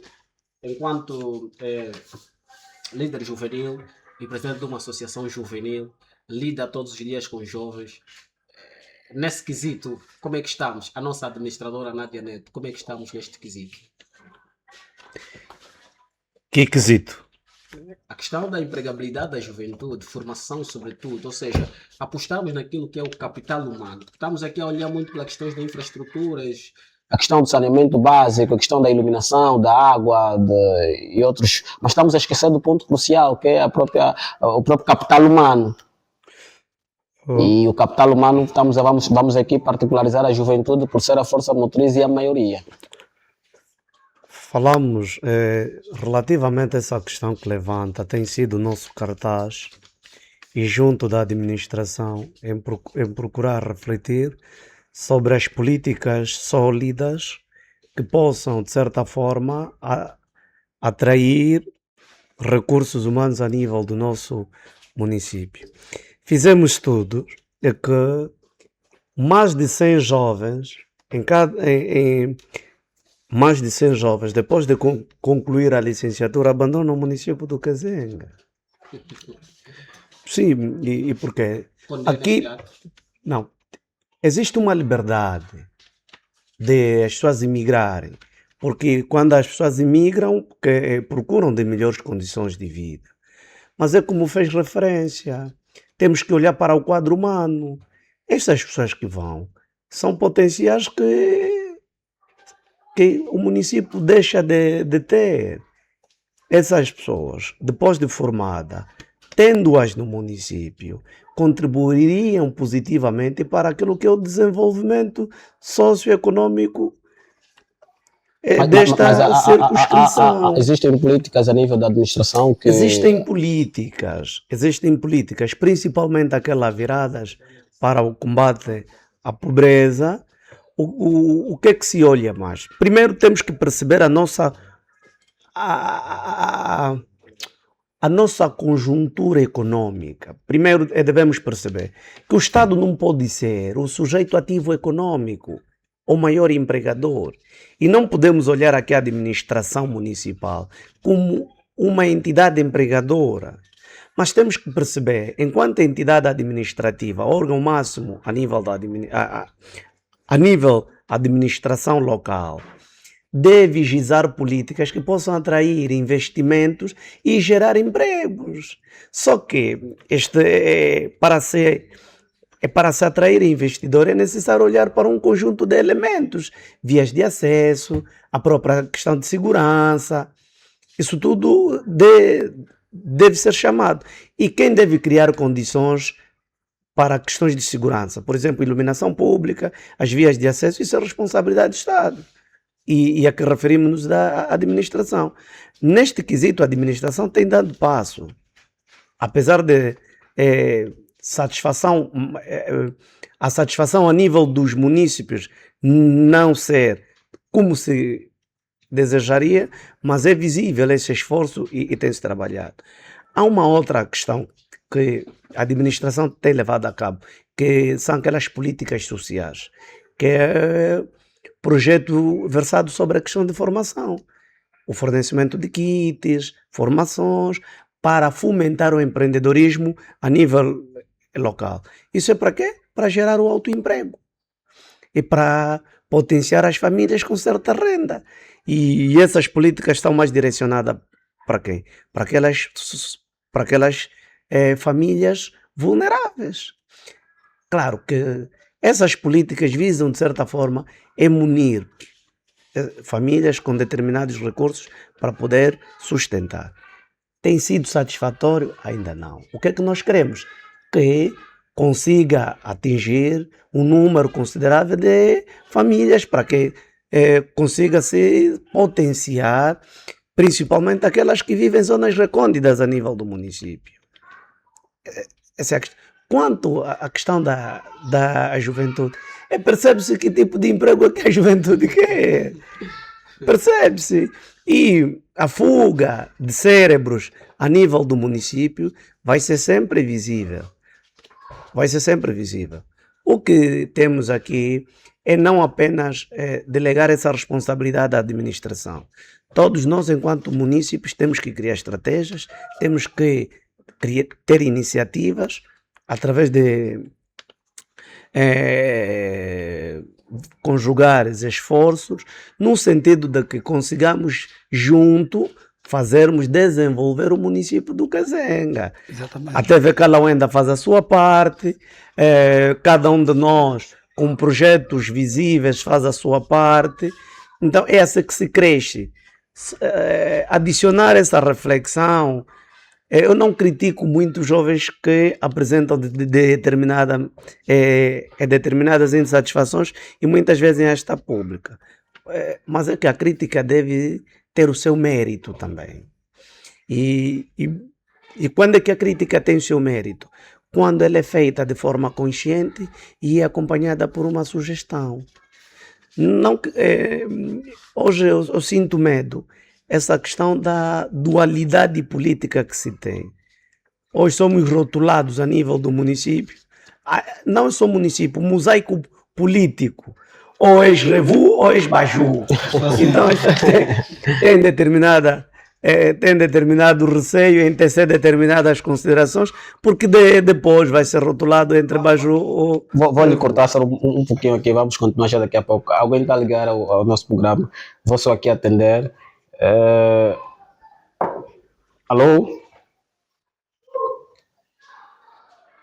I: líder juvenil e presidente de uma associação juvenil, lida todos os dias com jovens. Nesse quesito, como é que estamos? A nossa administradora Nádia Neto, como é que estamos neste quesito?
L: Que quesito?
I: A questão da empregabilidade da juventude, formação sobretudo, ou seja, apostamos naquilo que é o capital humano. Estamos aqui a olhar muito para questões de infraestruturas, a questão do saneamento básico, a questão da iluminação, da água e outros, mas estamos a esquecer do ponto crucial, que é o próprio capital humano. E o capital humano, vamos aqui particularizar a juventude por ser a força motriz e a maioria.
L: Falamos relativamente a essa questão que levanta, tem sido o nosso cartaz e junto da administração em procurar refletir sobre as políticas sólidas que possam, de certa forma, atrair recursos humanos a nível do nosso município. Fizemos estudos de que mais de 100 jovens, mais de 100 jovens, depois de concluir a licenciatura, abandonam o município do Kazenga. Sim, e porquê? Aqui, não, existe uma liberdade de as pessoas imigrarem, porque quando as pessoas imigram, procuram de melhores condições de vida. Mas é como fez referência, temos que olhar para o quadro humano. Essas pessoas que vão são potenciais que o município deixa de ter. Essas pessoas, depois de formada, tendo-as no município, contribuiriam positivamente para aquilo que é o desenvolvimento socioeconômico desta circunscrição.
I: Existem políticas a nível da administração que...
L: Existem políticas, principalmente aquelas viradas para o combate à pobreza. O que é que se olha mais? Primeiro temos que perceber a nossa conjuntura econômica. Primeiro devemos perceber que o Estado não pode ser o sujeito ativo econômico, o maior empregador. E não podemos olhar aqui a administração municipal como uma entidade empregadora. Mas temos que perceber, enquanto entidade administrativa, órgão máximo a nível da administração local, deve gizar políticas que possam atrair investimentos e gerar empregos. Só que para ser E para se atrair investidor é necessário olhar para um conjunto de elementos, vias de acesso, a própria questão de segurança. Isso tudo deve ser chamado. E quem deve criar condições para questões de segurança? Por exemplo, iluminação pública, as vias de acesso, isso é responsabilidade do Estado. E a que referimos-nos da administração. Neste quesito, a administração tem dado passo. Apesar de a satisfação a nível dos munícipes não ser como se desejaria, mas é visível esse esforço e tem-se trabalhado. Há uma outra questão que a administração tem levado a cabo, que são aquelas políticas sociais, que é projeto versado sobre a questão de formação, o fornecimento de kits, formações, para fomentar o empreendedorismo a nível local. Isso é para quê? Para gerar o autoemprego e para potenciar as famílias com certa renda. E essas políticas estão mais direcionadas para quem? Para aquelas famílias vulneráveis. Claro que essas políticas visam, de certa forma, munir famílias com determinados recursos para poder sustentar. Tem sido satisfatório? Ainda não. O que é que nós queremos? Que consiga atingir um número considerável de famílias para que consiga se potenciar, principalmente aquelas que vivem em zonas recônditas a nível do município. Essa é a questão. Quanto à questão da juventude, percebe-se que tipo de emprego é que a juventude quer. Percebe-se. E a fuga de cérebros a nível do município vai ser sempre visível. Vai ser sempre visível. O que temos aqui é não apenas delegar essa responsabilidade à administração. Todos nós, enquanto munícipes, temos que criar estratégias, temos que ter iniciativas através de conjugar esforços, no sentido de que consigamos junto desenvolver o município do Kazenga.
J: Exatamente.
L: A TV Kalawenda faz a sua parte, cada um de nós com projetos visíveis faz a sua parte. Então é essa que se cresce. Adicionar essa reflexão, eu não critico muito jovens que apresentam determinadas insatisfações e muitas vezes em esta pública. Mas é que a crítica deve ter o seu mérito também. E quando é que a crítica tem o seu mérito? Quando ela é feita de forma consciente e é acompanhada por uma sugestão. Não, hoje eu sinto medo. Essa questão da dualidade política que se tem. Hoje somos rotulados a nível do município. Não é só município, mosaico político. Ou és Revu ou és Baju. Então tem determinado receio em tecer determinadas considerações, porque depois vai ser rotulado entre Baju ou...
I: Vou lhe cortar só um pouquinho aqui, vamos continuar já daqui a pouco. Alguém está a ligar ao nosso programa, vou só aqui atender. Alô?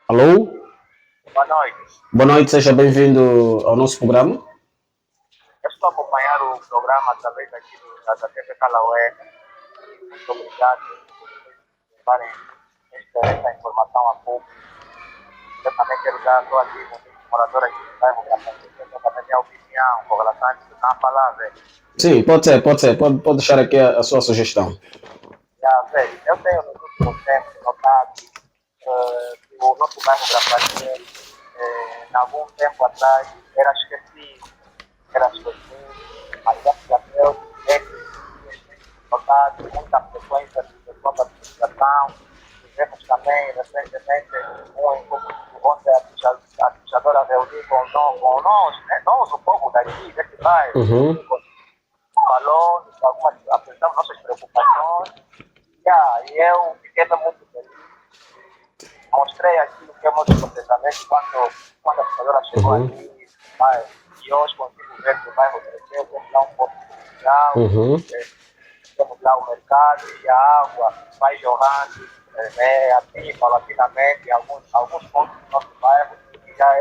I: Alô?
C: Boa noite.
I: Boa noite, seja bem-vindo ao nosso programa.
C: Eu estou a acompanhar o programa através aqui da TV Kalawé. Muito obrigado por levarem esta informação a público. Eu também quero dar a sua dica, morador aqui do bairro Grafante. Eu também minha opinião com relação a isso que está a falar, velho.
I: Sim, pode ser. Pode deixar aqui a sua sugestão.
C: Eu tenho nos últimos tempos notado que o nosso bairro Grafante, algum tempo atrás, era esquecido. Mas graças a Deus, notado muita frequência de pessoas da administração. Tivemos também, recentemente, um encontro onde a administradora reuniu com nós, né? Nós, o povo daqui, desse bairro. Falou, apresentamos nossas preocupações. E eu fiquei muito feliz. Mostrei aqui o que é o nosso comportamento quando a administradora chegou aqui. E hoje consigo ver que o bairro cresceu, temos lá um pouco social, temos lá o mercado e a água vai jorrando assim, paulatinamente, alguns pontos do nosso bairro, que já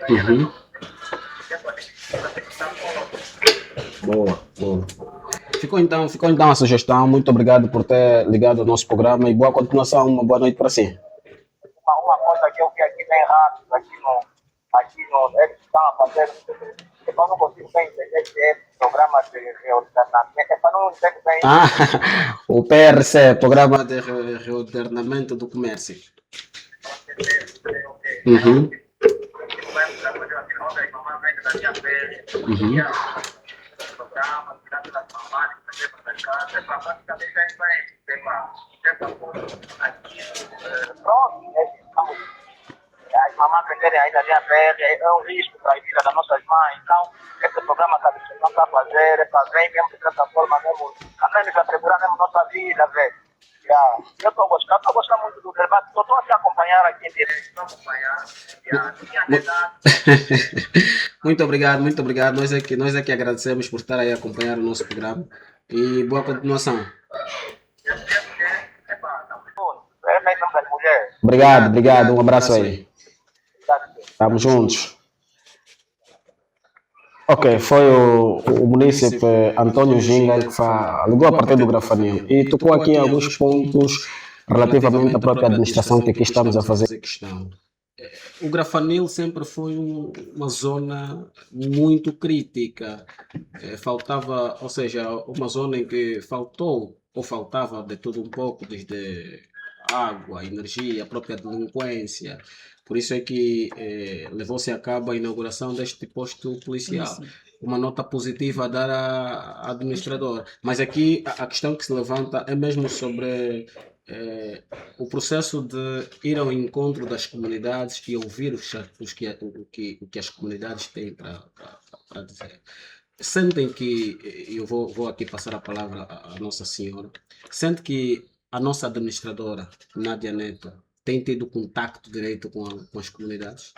I: Uhum. Boa, boa. Ficou então a sugestão. Muito obrigado por ter ligado ao nosso programa e boa continuação. Uma boa noite para si.
C: Uma coisa que eu vi aqui bem rápido, eles estão a fazer, eu não consigo bem entender esse programa de reordenamento, é para não entender bem.
I: O PRC, Programa de Reordenamento do Comércio. Uhum. Uhum.
C: As mamães venderem ainda linha verde, é um risco para a vida das nossas mães. Então, esse programa que a administração está a fazer, é para ver mesmo de certa forma, mesmo, também nos atribuir mesmo nossa vida, velho. Eu estou gostando muito do debate, estou a te acompanhar aqui em direito, estou a acompanhar.
I: Muito obrigado. Nós é que agradecemos por estar aí a acompanhar o nosso programa e boa continuação. Obrigado. Um abraço aí. Estamos juntos. Ok, foi o munícipe Antônio Ginga que ligou a partir do Grafanil e tocou aqui alguns pontos relativamente à própria administração que aqui estamos a fazer questão. O Grafanil sempre foi uma zona muito crítica. Faltava, ou seja, uma zona em que faltava de tudo um pouco, desde água, energia, a própria delinquência. Por isso é que levou-se a cabo a inauguração deste posto policial. Uma nota positiva a dar à administradora. Mas aqui a questão que se levanta é mesmo sobre o processo de ir ao encontro das comunidades e ouvir o que as comunidades têm para dizer. Sentem que, eu vou aqui passar a palavra à Nossa Senhora, sente que a nossa administradora, Nádia Neto, tem tido contacto direito com as comunidades?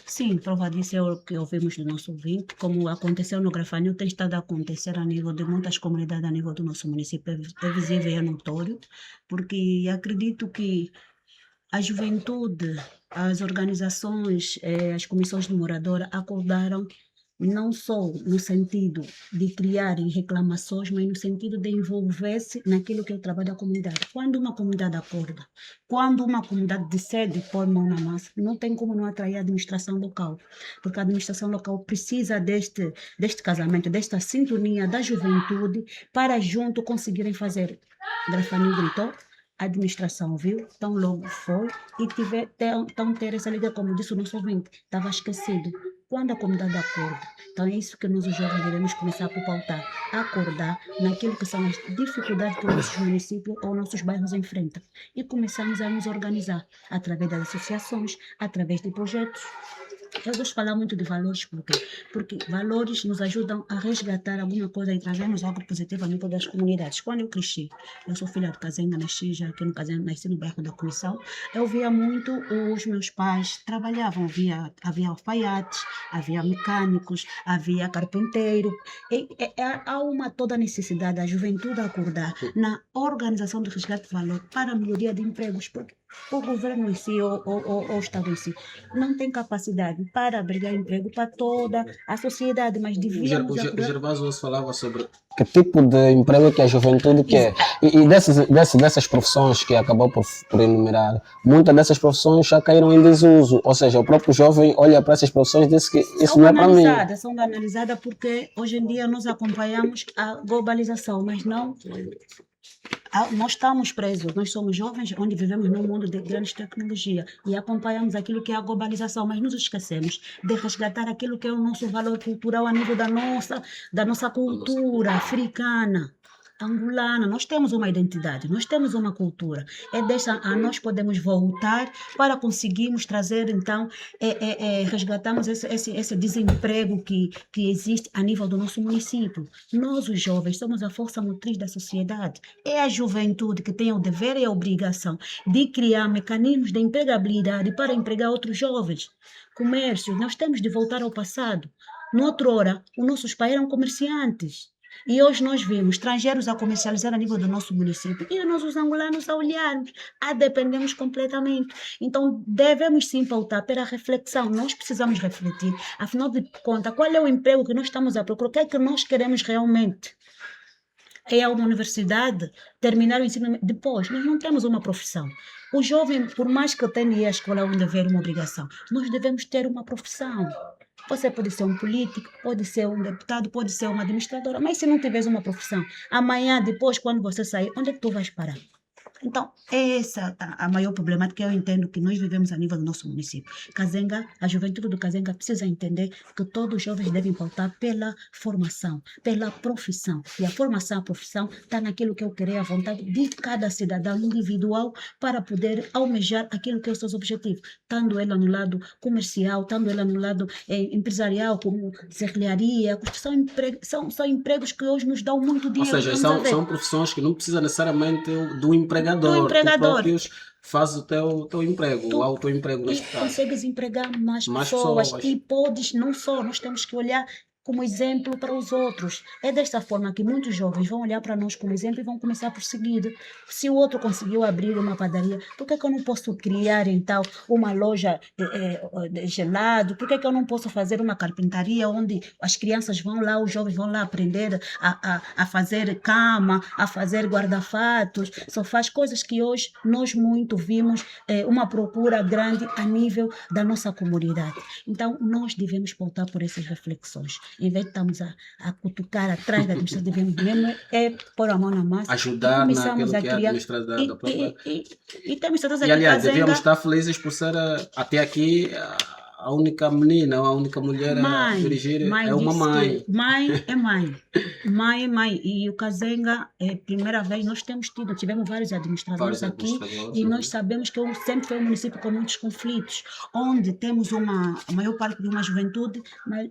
K: Sim, prova disso é o que ouvimos do nosso ouvinte. Como aconteceu no Grafanil, tem estado a acontecer a nível de muitas comunidades, a nível do nosso município. É visível e é notório, porque acredito que a juventude, as organizações, as comissões de moradora acordaram não só no sentido de criarem reclamações, mas no sentido de envolver-se naquilo que é o trabalho da comunidade. Quando uma comunidade acorda, quando uma comunidade decide pôr mão na massa, não tem como não atrair a administração local, porque a administração local precisa deste casamento, desta sintonia da juventude para junto conseguirem fazer. Grafanil gritou, a administração viu, tão logo foi e ter essa liga, como disse o nosso ouvinte, estava esquecido. Quando a comunidade acorda, então é isso que nós os jovens devemos começar a pautar, acordar naquilo que são as dificuldades que os nossos municípios ou nossos bairros enfrentam e começarmos a nos organizar através das associações, através de projetos. Eu gosto de falar muito de valores, porque valores nos ajudam a resgatar alguma coisa e trazermos algo positivo a nível das comunidades. Quando eu cresci, eu sou filha de Cazenga, nasci já aqui no Cazenga, nasci no bairro da Comissão, eu via muito os meus pais trabalhavam, havia alfaiates, havia mecânicos, havia carpinteiro, há uma toda necessidade da juventude acordar na organização de resgate de valor para a melhoria de empregos, porque o governo em si ou o Estado em si não tem capacidade para abrigar emprego para toda a sociedade, mas devíamos...
I: O Gervásio falava sobre que tipo de emprego que a juventude quer. E dessas profissões que acabou por enumerar, muitas dessas profissões já caíram em desuso. Ou seja, o próprio jovem olha para essas profissões e diz que isso não é para mim.
K: São analisadas porque hoje em dia nós acompanhamos a globalização, mas não... Nós estamos presos, nós somos jovens onde vivemos num mundo de grandes tecnologias e acompanhamos aquilo que é a globalização, mas nos esquecemos de resgatar aquilo que é o nosso valor cultural a nível da nossa cultura africana, angolana. Nós temos uma identidade, nós temos uma cultura. Nós podemos voltar para conseguirmos trazer, então, resgatarmos esse desemprego que existe a nível do nosso município. Nós, os jovens, somos a força motriz da sociedade. É a juventude que tem o dever e a obrigação de criar mecanismos de empregabilidade para empregar outros jovens. Comércio, nós temos de voltar ao passado. Noutra hora, os nossos pais eram comerciantes. E hoje nós vemos estrangeiros a comercializar a nível do nosso município e nós, os angolanos, a olharmos, a dependemos completamente. Então, devemos sim pautar pela reflexão. Nós precisamos refletir. Afinal de contas, qual é o emprego que nós estamos a procurar? O que é que nós queremos realmente? É uma universidade, terminar o ensino depois. Nós não temos uma profissão. O jovem, por mais que tenha ido à escola, é um dever, uma obrigação. Nós devemos ter uma profissão. Você pode ser um político, pode ser um deputado, pode ser uma administradora, mas se não tiveres uma profissão, amanhã, depois, quando você sair, onde é que tu vais parar? Então, essa é a maior problemática que eu entendo que nós vivemos a nível do nosso município. Kazenga, a juventude do Kazenga precisa entender que todos os jovens devem pautar pela formação, pela profissão. E a formação, a profissão, está naquilo que eu queria, a vontade de cada cidadão individual para poder almejar aquilo que é os seus objetivos. Tanto ela no lado comercial, tanto ela no lado empresarial, como serralharia, são empregos que hoje nos dão muito dinheiro.
I: Ou seja, são profissões que não precisam necessariamente do empregador.
K: Do empregador.
I: Tu próprios fazes o teu emprego, o autoemprego neste caso.
K: Consegues empregar mais pessoas e podes, não só, nós temos que olhar como exemplo para os outros. É desta forma que muitos jovens vão olhar para nós como exemplo e vão começar por seguir. Se o outro conseguiu abrir uma padaria, por que eu não posso criar, então, uma loja de gelado? Por que eu não posso fazer uma carpintaria onde as crianças vão lá, os jovens vão lá aprender a fazer cama, a fazer guarda-fatos? Só faz coisas que hoje nós muito vimos uma procura grande a nível da nossa comunidade. Então, nós devemos pautar por essas reflexões. Em vez de estarmos a cutucar atrás da administração, devemos mesmo pôr a mão na massa.
I: Ajudar naquilo que é a administração da própria.
K: E temos aqui.
I: E aliás, devíamos estar felizes por ser até aqui a única menina, a única mulher a dirigir é uma mãe.
K: Mãe é mãe. Mãe é mãe. E o Kazenga, primeira vez, nós tivemos vários administradores aqui e nós sabemos que sempre foi um município com muitos conflitos, onde temos a maior parte de uma juventude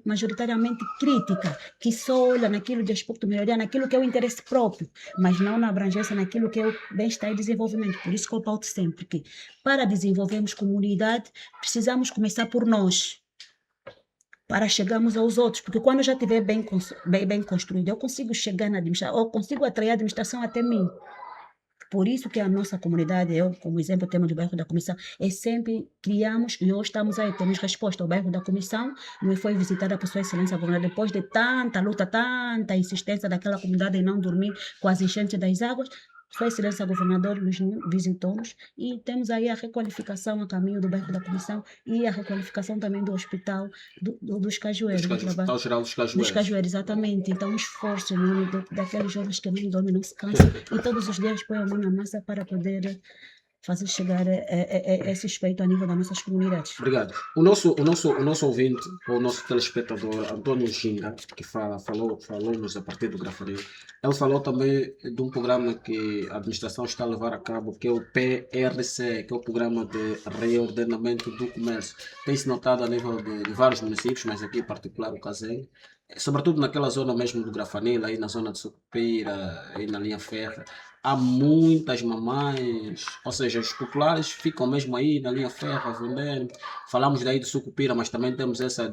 K: majoritariamente crítica, que só olha naquilo de aspecto de melhoria, naquilo que é o interesse próprio, mas não na abrangência, naquilo que é o bem-estar e desenvolvimento. Por isso que eu pauto sempre que, para desenvolvermos comunidade, precisamos começar por nós, para chegarmos aos outros, porque quando eu já estiver bem construído, eu consigo chegar na administração, eu consigo atrair a administração até mim. Por isso que a nossa comunidade, eu, como exemplo, temos o bairro da Comissão, sempre criamos, e hoje estamos aí, temos resposta. O bairro da Comissão não foi visitada por Sua Excelência Governador, depois de tanta luta, tanta insistência daquela comunidade em não dormir com as enchentes das águas. Sua Excelência Governador nos visitou-nos e temos aí a requalificação a caminho do bairro da Comissão e a requalificação também do hospital dos Cajueiros.
I: Hospital Geral dos Cajueiros.
K: Dos Cajueiros, exatamente. Então, um esforço enorme daqueles jovens que não dormem, não se cansam e todos os dias põem a mão na massa para poder fazer chegar esse respeito a nível das nossas comunidades.
I: Obrigado. O nosso ouvinte, o nosso telespectador Antônio Ginga, que falou-nos a partir do Grafario, ele falou também de um programa que a administração está a levar a cabo, que é o PRC, que é o Programa de Reordenamento do Comércio. Tem-se notado a nível de vários municípios, mas aqui em particular o Kazenga, sobretudo naquela zona mesmo do Grafanil, aí na zona de Sucupira, aí na linha Ferra, há muitas mamães, ou seja, os populares ficam mesmo aí na linha Ferra vendendo. Falamos daí de Sucupira, mas também temos essa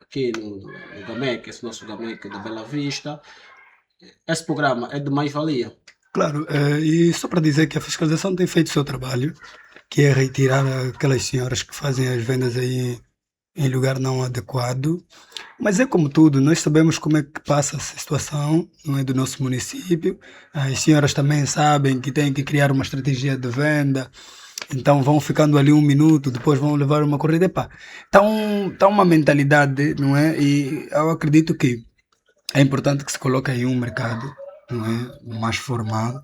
I: aqui no Gamec, esse nosso Gamec da Bela Vista. Esse programa é de mais-valia.
J: Claro, e só para dizer que a fiscalização tem feito o seu trabalho, que é retirar aquelas senhoras que fazem as vendas aí em lugar não adequado. Mas é como tudo, nós sabemos como é que passa essa situação, não é, do nosso município. As senhoras também sabem que têm que criar uma estratégia de venda, então vão ficando ali um minuto, depois vão levar uma corrida. Tá uma mentalidade, não é? E eu acredito que é importante que se coloque aí um mercado, não é, mais formal.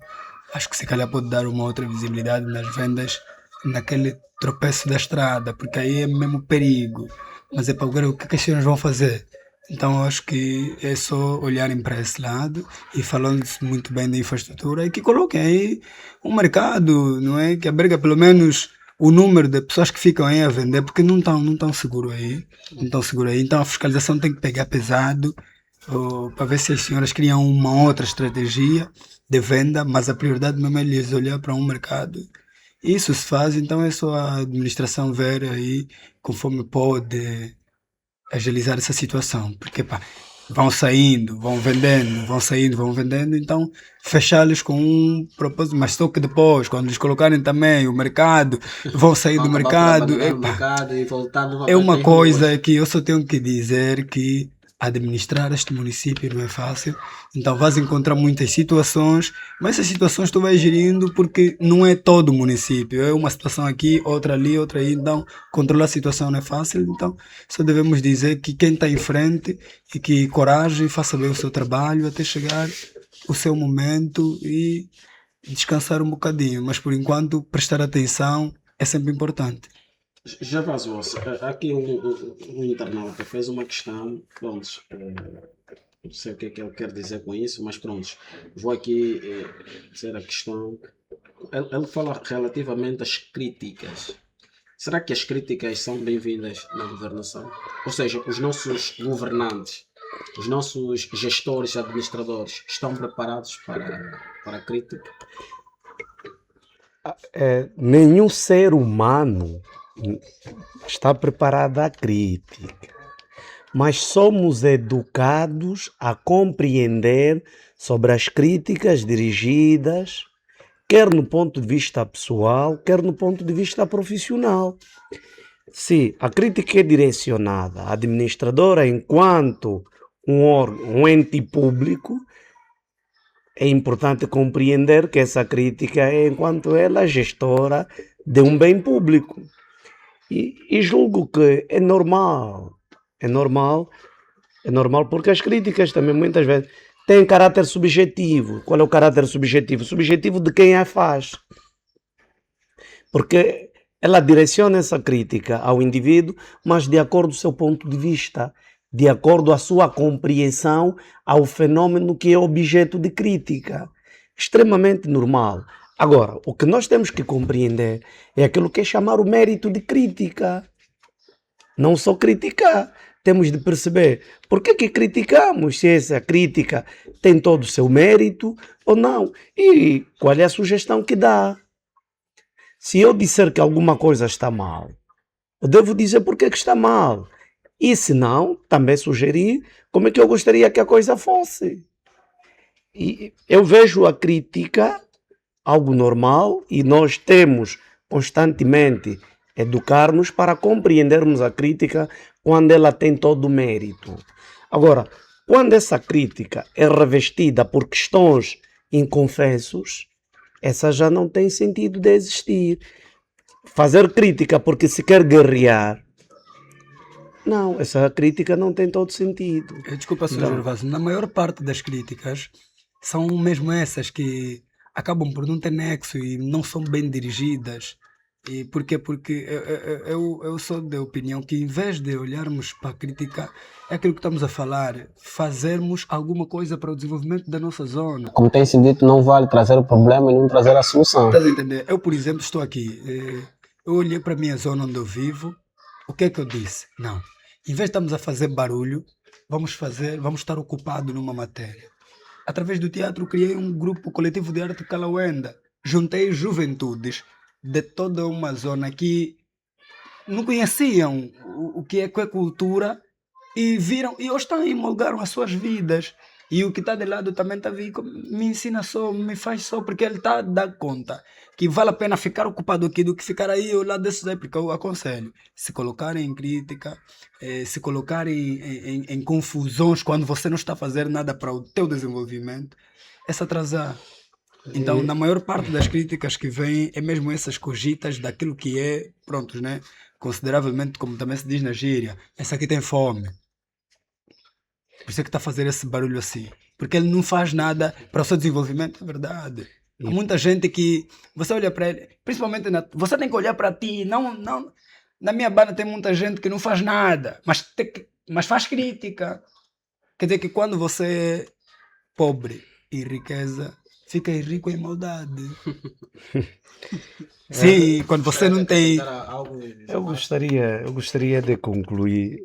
J: Acho que se calhar pode dar uma outra visibilidade nas vendas, naquele tropeço da estrada, porque aí é mesmo perigo. Mas é para ver o que as senhoras vão fazer. Então acho que é só olharem para esse lado e falando-se muito bem da infraestrutura e que coloquem aí um mercado, não é? Que abriga pelo menos o número de pessoas que ficam aí a vender, porque não estão seguros aí. Então a fiscalização tem que pegar pesado para ver se as senhoras criam uma outra estratégia de venda, mas a prioridade mesmo é eles olhar para um mercado. Isso se faz, então é só a administração ver aí conforme pode agilizar essa situação, porque vão saindo, vão vendendo, vão saindo, vão vendendo, então fechá-los com um propósito, mas só que depois, quando eles colocarem também o mercado, vão sair do mercado, é uma coisa que eu só tenho que dizer que administrar este município não é fácil, então vais encontrar muitas situações, mas essas situações tu vais gerindo porque não é todo o município, é uma situação aqui, outra ali, outra aí, então controlar a situação não é fácil, então só devemos dizer que quem está em frente e que coragem, faça bem o seu trabalho até chegar o seu momento e descansar um bocadinho, mas por enquanto prestar atenção é sempre importante.
I: Já vazou, aqui um internauta fez uma questão, pronto, não sei o que é que ele quer dizer com isso, mas pronto, vou aqui dizer a questão. Ele fala relativamente às críticas. Será que as críticas são bem-vindas na governação? Ou seja, os nossos governantes, os nossos gestores, administradores, estão preparados para a crítica?
L: Nenhum ser humano está preparado à crítica, mas somos educados a compreender sobre as críticas dirigidas, quer no ponto de vista pessoal, quer no ponto de vista profissional. Se a crítica é direcionada à administradora enquanto um ente público, é importante compreender que essa crítica é enquanto ela gestora de um bem público. E julgo que é normal porque as críticas também muitas vezes têm caráter subjetivo. Qual é o caráter subjetivo? Subjetivo de quem a faz. Porque ela direciona essa crítica ao indivíduo, mas de acordo com o seu ponto de vista, de acordo com a sua compreensão ao fenômeno que é objeto de crítica. Extremamente normal. Agora, o que nós temos que compreender é aquilo que é chamar o mérito de crítica. Não só criticar. Temos de perceber por que criticamos, se essa crítica tem todo o seu mérito ou não. E qual é a sugestão que dá. Se eu disser que alguma coisa está mal, eu devo dizer por que está mal. E se não, também sugerir como é que eu gostaria que a coisa fosse. E eu vejo a crítica algo normal e nós temos constantemente educar-nos para compreendermos a crítica quando ela tem todo o mérito. Agora, quando essa crítica é revestida por questões inconfessos, essa já não tem sentido de existir. Fazer crítica porque se quer guerrear, não, essa crítica não tem todo sentido.
J: Desculpa, Sr. Gervásio, na maior parte das críticas são mesmo essas que acabam por não ter nexo e não são bem dirigidas. E por quê? Porque eu sou da opinião que em vez de olharmos para a crítica, é aquilo que estamos a falar, fazermos alguma coisa para o desenvolvimento da nossa zona.
I: Como tem sido dito, não vale trazer o problema e não trazer a solução.
J: Estás a entender? Eu, por exemplo, estou aqui, eu olhei para a minha zona onde eu vivo, o que é que eu disse? Não, em vez de estarmos a fazer barulho, vamos estar ocupados numa matéria. Através do teatro criei um grupo coletivo de arte Kalawenda, juntei juventudes de toda uma zona que não conheciam o que é cultura e viram, e hoje estão a emolgaram as suas vidas. E o que está de lado também está vindo, me ensina só, me faz só, porque ele está a dar conta que vale a pena ficar ocupado aqui do que ficar aí ao lado desses aí, porque eu aconselho, se colocarem em crítica, se colocarem em confusões quando você não está a fazer nada para o teu desenvolvimento, é se atrasar. Então, na maior parte das críticas que vêm, é mesmo essas cogitas daquilo que é, prontos, né? Consideravelmente, como também se diz na gíria, essa aqui tem fome. Por isso é que está a fazer esse barulho assim. Porque ele não faz nada para o seu desenvolvimento, é verdade. Há muita gente que, você olha para ele, principalmente, você tem que olhar para ti, não, na minha banda tem muita gente que não faz nada, mas faz crítica. Quer dizer que quando você é pobre e riqueza, fica rico em maldade. Sim, quando você não tem...
L: Eu gostaria de concluir,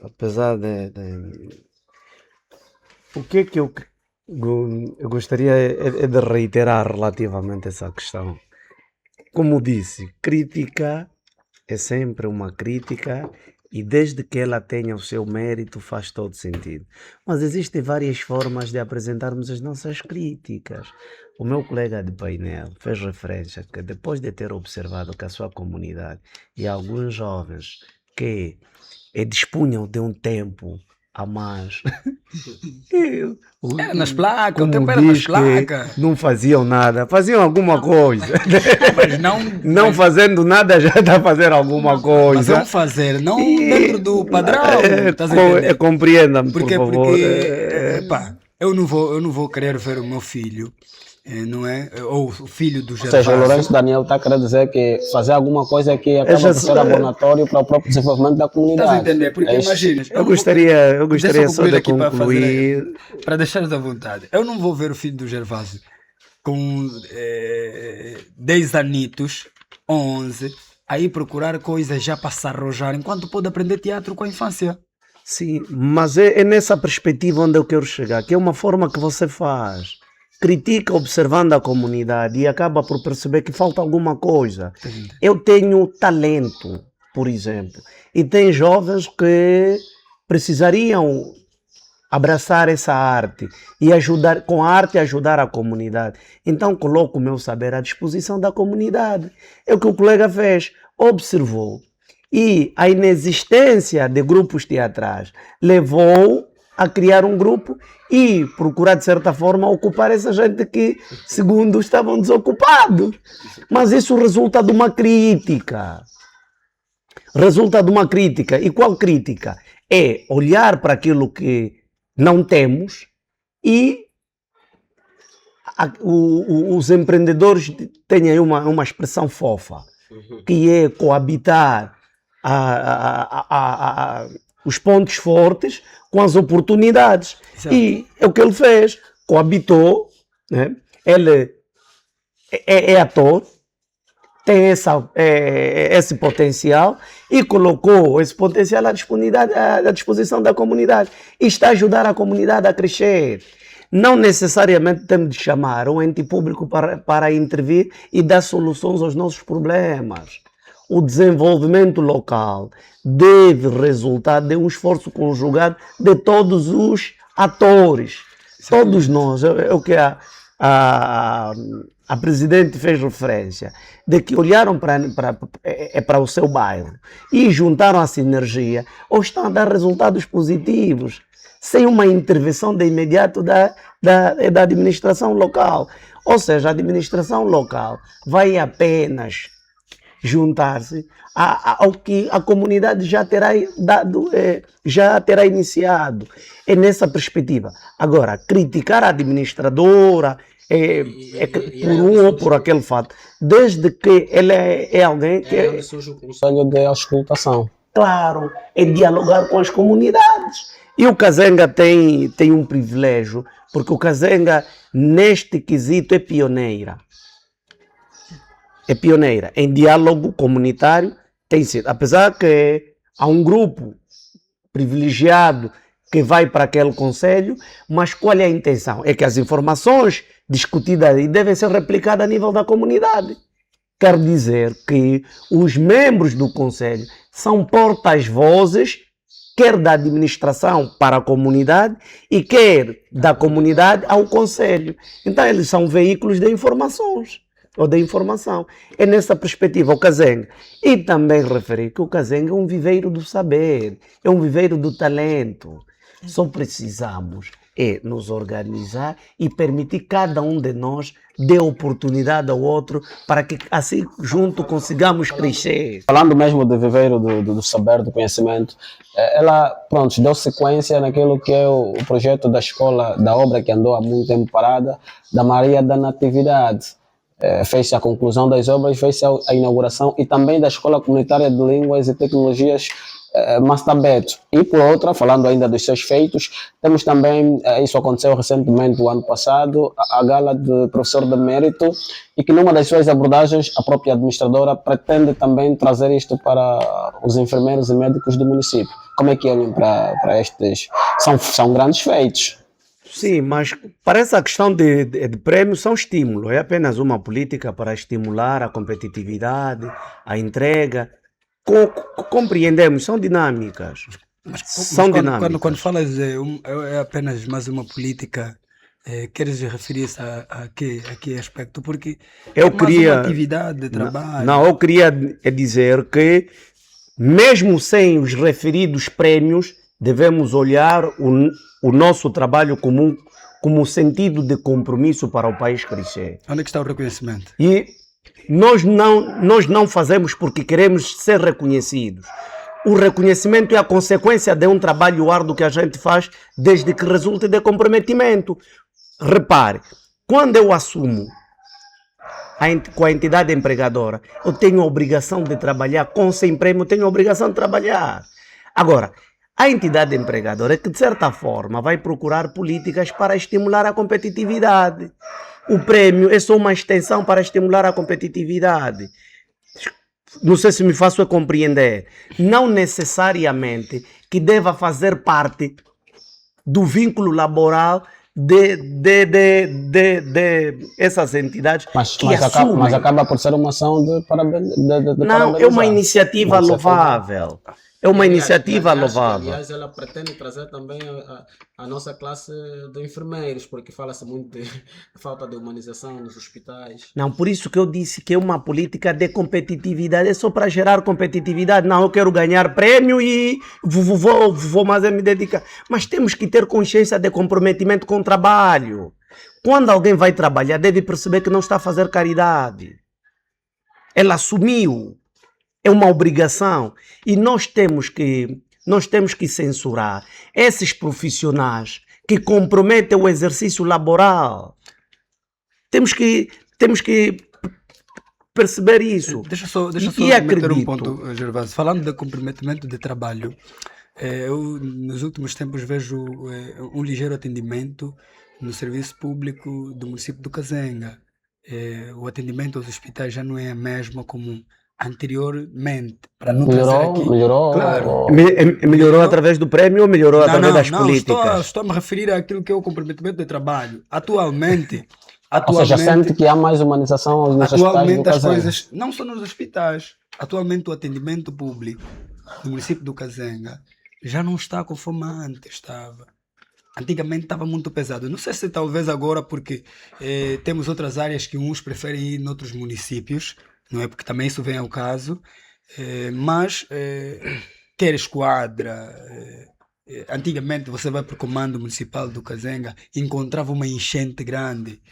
L: apesar de... O que é que eu gostaria é de reiterar relativamente a essa questão. Como disse, crítica é sempre uma crítica E desde que ela tenha o seu mérito, faz todo sentido. Mas existem várias formas de apresentarmos as nossas críticas. O meu colega de painel fez referência que depois de ter observado que a sua comunidade e alguns jovens que dispunham de um tempo a mais.
J: Nas placas, o
L: Como
J: tempo era nas
L: diz que
J: placas.
L: não faziam nada, faziam alguma coisa.
J: Mas não,
L: Não fazendo nada já está a fazer alguma
J: mas
L: coisa.
J: vamos fazer, não dentro do padrão. Estás a entender?
L: Compreenda-me, por
J: Porque
L: favor.
J: pá, eu não vou querer ver o meu filho, não é? Ou o filho do
I: Ou seja, o
J: Gervásio.
I: Lourenço Daniel está a querer dizer que fazer alguma coisa que acaba
L: já
I: por ser
L: sei.
I: abonatório para o próprio desenvolvimento da comunidade.
J: Estás a entender? Porque
I: É isso.
J: imaginas,
L: Eu gostaria só de
J: aqui para
L: concluir.
J: para deixares à vontade. Eu não vou ver o filho do Gervásio com 10 anitos, 11, aí procurar coisas já para se arrojar, enquanto pode aprender teatro com a infância.
L: Sim, mas é nessa perspectiva onde eu quero chegar, que é uma forma que você faz. Critica observando a comunidade e acaba por perceber que falta alguma coisa. Eu tenho talento, por exemplo, e tem jovens que precisariam abraçar essa arte e ajudar com a arte ajudar a comunidade. Então coloco o meu saber à disposição da comunidade. É o que o colega fez, observou. E a inexistência de grupos teatrais levou a criar um grupo e procurar, de certa forma, ocupar essa gente que, segundo, estavam desocupados. Mas isso resulta de uma crítica. Resulta de uma crítica. E qual crítica? É olhar para aquilo que não temos e os empreendedores têm aí uma expressão fofa, que é coabitar os pontos fortes com as oportunidades.
J: Exato.
L: E é o que ele fez, coabitou, né? Ele é ator, tem esse potencial e colocou esse potencial à disposição da comunidade e está a ajudar a comunidade a crescer. Não necessariamente temos de chamar um ente público para intervir e dar soluções aos nossos problemas. O desenvolvimento local deve resultar de um esforço conjugado de todos os atores. Todos nós, é o que a Presidente fez referência, de que olharam para o seu bairro e juntaram a sinergia, ou estão a dar resultados positivos, sem uma intervenção de imediato da administração local. Ou seja, a administração local vai apenas juntar-se ao que a comunidade já terá iniciado. É nessa perspectiva. Agora, criticar a administradora por um ou por aquele fato, desde que ele é alguém que
I: surge o conselho de auscultação.
L: claro, é dialogar com as comunidades. E o Kazenga tem um privilégio, porque o Kazenga, neste quesito, é pioneira. É pioneira. Em diálogo comunitário, tem sido. Apesar que há um grupo privilegiado que vai para aquele conselho, mas qual é a intenção? É que as informações discutidas aí devem ser replicadas a nível da comunidade. Quer dizer que os membros do conselho são portas-vozes, quer da administração para a comunidade e quer da comunidade ao conselho. Então eles são veículos de informações ou de informação. É nessa perspectiva o Kazenga. E também referir que o Kazenga é um viveiro do saber, é um viveiro do talento. Só precisamos nos organizar e permitir cada um de nós dê oportunidade ao outro para que assim junto consigamos crescer.
I: Falando mesmo do viveiro do saber, do conhecimento, ela, pronto, deu sequência naquilo que é o projeto da escola, da obra que andou há muito tempo parada, da Maria da Natividade. Fez-se a conclusão das obras, fez-se a inauguração e também da Escola Comunitária de Línguas e Tecnologias Mastabeto. E por outra, falando ainda dos seus feitos, temos também, isso aconteceu recentemente, o ano passado, a gala de professor de mérito, e que numa das suas abordagens a própria administradora pretende também trazer isto para os enfermeiros e médicos do município. Como é que olham para estes? São grandes feitos.
L: Sim, mas para essa questão de prêmios são estímulos, é apenas uma política para estimular a competitividade, a entrega. compreendemos, são dinâmicas. São dinâmicas.
J: Quando falas é apenas mais uma política, queres referir-se a que aspecto? Porque
L: eu queria
J: uma atividade de trabalho.
L: Não, eu queria dizer que, mesmo sem os referidos prémios, devemos olhar o nosso trabalho como sentido de compromisso para o país crescer.
J: Onde é que está o reconhecimento?
L: E nós não fazemos porque queremos ser reconhecidos. O reconhecimento é a consequência de um trabalho árduo que a gente faz desde que resulte de comprometimento. Repare, quando eu assumo com a entidade empregadora, eu tenho a obrigação de trabalhar, com sem prêmio, eu tenho a obrigação de trabalhar. Agora, a entidade empregadora, que de certa forma vai procurar políticas para estimular a competitividade. O prêmio é só uma extensão para estimular a competitividade. Não sei se me faço compreender. Não necessariamente que deva fazer parte do vínculo laboral de essas entidades
I: mas acaba por ser uma ação de
L: não, é uma iniciativa louvável. É uma iniciativa louvável.
I: Aliás, ela pretende trazer também a nossa classe de enfermeiros, porque fala-se muito de falta de humanização nos hospitais.
L: Não, por isso que eu disse que é uma política de competitividade, é só para gerar competitividade. Não, eu quero ganhar prêmio e vou mais me dedicar. Mas temos que ter consciência de comprometimento com o trabalho. Quando alguém vai trabalhar, deve perceber que não está a fazer caridade. Ela assumiu. É uma obrigação e nós temos que censurar esses profissionais que comprometem o exercício laboral. Temos que perceber isso.
J: Deixa só meter um ponto, Gervásio. Falando de comprometimento de trabalho, eu nos últimos tempos vejo um ligeiro atendimento no serviço público do município do Kazenga. O atendimento aos hospitais já não é a mesma como anteriormente, para não trazer aqui.
I: Melhorou.
J: Claro.
L: Melhorou através do prêmio ou melhorou através das políticas?
J: Estou a me referir àquilo que é o comprometimento de trabalho. Atualmente,
I: ou seja, sente que há mais humanização nos hospitais do
J: as coisas, não só nos hospitais, atualmente o atendimento público no município do Kazenga já não está conforme antes estava. Antigamente estava muito pesado. Não sei se talvez agora porque temos outras áreas que uns preferem ir em outros municípios, não é? Porque também isso vem ao caso, mas quer esquadra. Antigamente você vai para o comando municipal do Kazenga, encontrava uma enchente grande.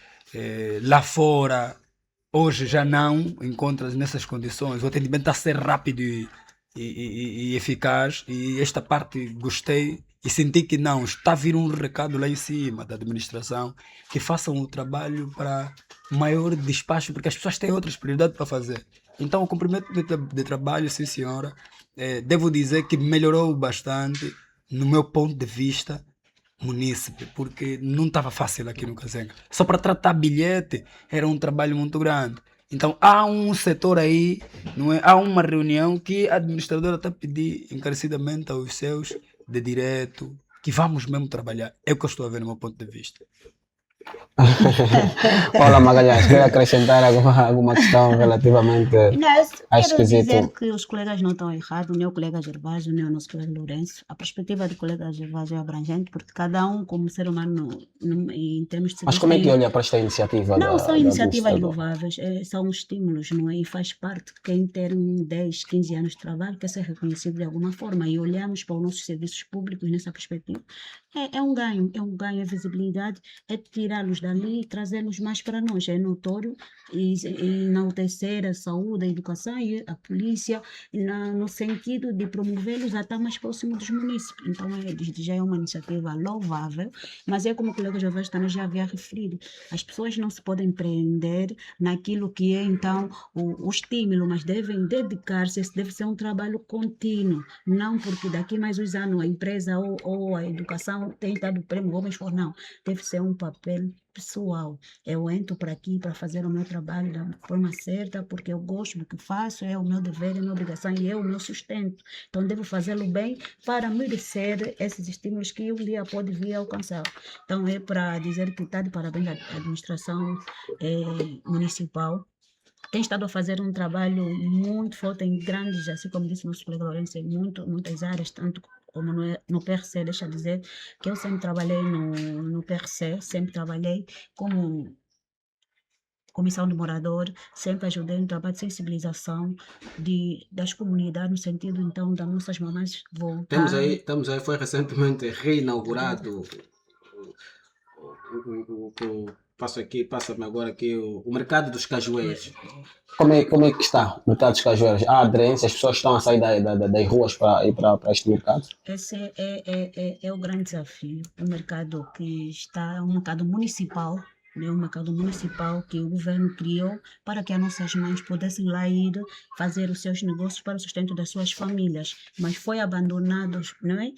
J: Lá fora, hoje já não encontras nessas condições. O atendimento está a ser rápido e eficaz, e esta parte gostei e senti que não, está a vir um recado lá em cima da administração que façam o trabalho para maior despacho, porque as pessoas têm outras prioridades para fazer. Então o comprometimento de trabalho, sim senhora, devo dizer que melhorou bastante no meu ponto de vista munícipe, porque não estava fácil aqui no Kazenga. Só para tratar bilhete era um trabalho muito grande. Então há um setor aí, não é? Há uma reunião que a administradora está a pedir encarecidamente aos seus de direto, que vamos mesmo trabalhar. É o que eu estou a ver no meu ponto de vista.
I: Paula Magalhães, quer acrescentar alguma questão relativamente a este quesito?
K: Quero dizer que os colegas não estão errados, nem o colega Gervásio, nem o nosso colega Lourenço. A perspectiva do colega Gervásio é abrangente, porque cada um, como ser humano, em termos de...
I: Mas como é que olha para esta iniciativa?
K: Não, são iniciativas louváveis, são estímulos, não é? E faz parte que quem tem 10, 15 anos de trabalho quer ser reconhecido de alguma forma, e olhamos para os nossos serviços públicos nessa perspectiva. É um ganho, é visibilidade, é tirá-los dali e trazê-los mais para nós. É notório e enaltecer a saúde, a educação e a polícia no sentido de promovê-los a estar mais próximo dos munícipes. Então, já é uma iniciativa louvável, mas é como o colega Gervásio também já havia referido, as pessoas não se podem prender naquilo que é, então, o estímulo, mas devem dedicar-se, esse deve ser um trabalho contínuo, não porque daqui mais uns anos a empresa ou a educação tem dado prêmio, não, deve ser um papel pessoal. Eu entro para aqui para fazer o meu trabalho da forma certa, porque eu gosto do que faço, é o meu dever, é a minha obrigação e é o meu sustento. Então devo fazê-lo bem para merecer esses estímulos que um dia pode vir a alcançar. Então é para dizer que está de parabéns à administração municipal tem estado a fazer um trabalho muito forte em grandes, assim como disse o nosso colega Lourenço, em muitas áreas, tanto como no PRC, deixa eu dizer que eu sempre trabalhei no PRC, sempre trabalhei como comissão de morador, sempre ajudei no trabalho de sensibilização das comunidades, no sentido, então, das nossas mamães voltarem.
I: Estamos aí, foi recentemente reinaugurado passa-me agora aqui o mercado dos cajueiros. Como é que está o mercado dos cajueiros? Há aderência, as pessoas estão a sair das ruas para ir para este mercado?
K: Esse é o grande desafio. O mercado que está, um mercado municipal, né? Um mercado municipal que o governo criou para que as nossas mães pudessem lá ir fazer os seus negócios para o sustento das suas famílias, mas foi abandonado, não é?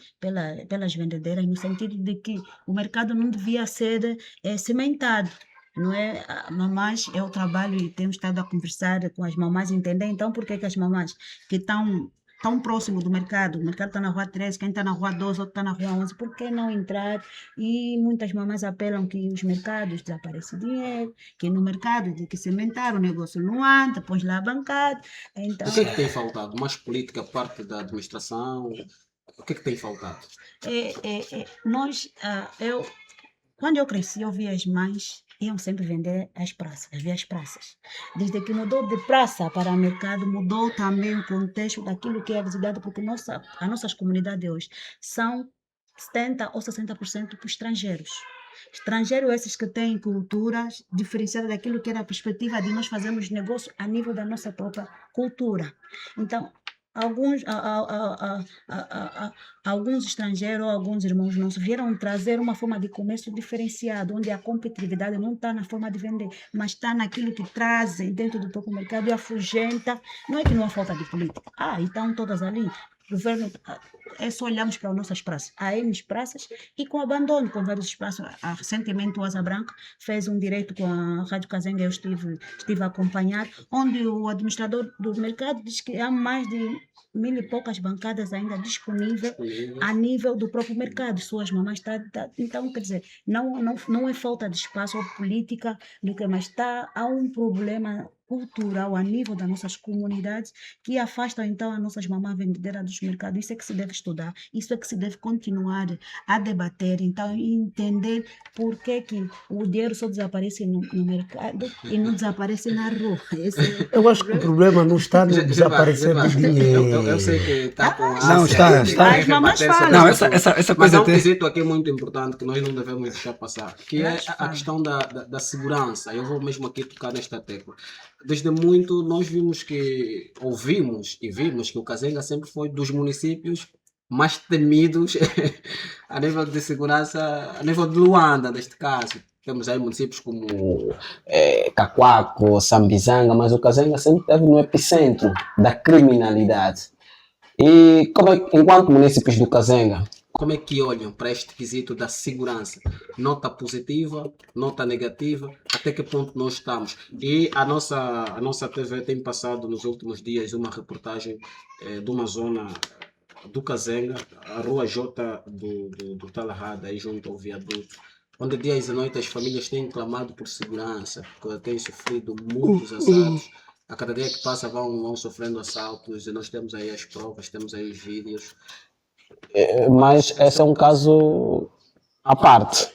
K: Pelas vendedeiras, no sentido de que o mercado não devia ser cimentado. Não é? Mamães, eu trabalho e temos estado a conversar com as mamães, entender então por que as mamães que estão tão próximo do mercado, o mercado está na rua 13, quem está na rua 12, outro está na rua 11, por que não entrar? E muitas mamães apelam que os mercados desaparece dinheiro, que no mercado de que cimentar o negócio não anda, põe lá a bancada. Então,
I: o que é que tem faltado? Mais política, parte da administração? O que é que tem faltado?
K: Quando eu cresci, eu via as mães iam sempre vender às praças, havia as praças. Desde que mudou de praça para mercado, mudou também o contexto daquilo que é a visibilidade, porque as nossas comunidades hoje são 70% ou 60% para estrangeiros. Estrangeiros esses que têm culturas diferenciadas daquilo que era a perspectiva de nós fazermos negócio a nível da nossa própria cultura. Então, alguns estrangeiros, alguns irmãos nossos vieram trazer uma forma de comércio diferenciado, onde a competitividade não está na forma de vender, mas está naquilo que trazem dentro do próprio mercado e afugenta. Não é que não há falta de política. E estão todas ali. O governo, é só olharmos para as nossas praças. Há N praças e com abandono, com vários espaços. Recentemente o Asa Branca fez um direito com a Rádio Kazenga, eu estive a acompanhar, onde o administrador do mercado diz que há mais de 1000 e poucas bancadas ainda disponíveis a nível do próprio mercado. Suas mamães então, quer dizer, não é falta de espaço ou política, mas há um problema cultural a nível das nossas comunidades que afastam então as nossas mamães vendedeiras dos mercados. Isso é que se deve estudar, isso é que se deve continuar a debater, então entender por que o dinheiro só desaparece no mercado e não desaparece na rua.
L: Eu acho que o problema não está no desaparecer do dinheiro.
I: Eu sei que está com
L: não, está.
K: As mamães falam.
L: Não, essa coisa
I: mas há um quesito aqui muito importante que nós não devemos deixar passar, que é a questão da segurança. Eu vou mesmo aqui tocar nesta tecla. Desde muito nós ouvimos e vimos que o Kazenga sempre foi dos municípios mais temidos a nível de segurança, a nível de Luanda, neste caso. Temos aí municípios como Cacoaco, Sambizanga, mas o Kazenga sempre esteve no epicentro da criminalidade. E enquanto municípios do Kazenga, como é que olham para este quesito da segurança? Nota positiva, nota negativa, até que ponto nós estamos? E a nossa TV tem passado nos últimos dias uma reportagem de uma zona do Kazenga, a rua J do Talahada, aí junto ao viaduto, onde dias e noites as famílias têm clamado por segurança, porque têm sofrido muitos assaltos. A cada dia que passa vão sofrendo assaltos e nós temos aí as provas, temos aí os vídeos. Mas esse é um caso à parte.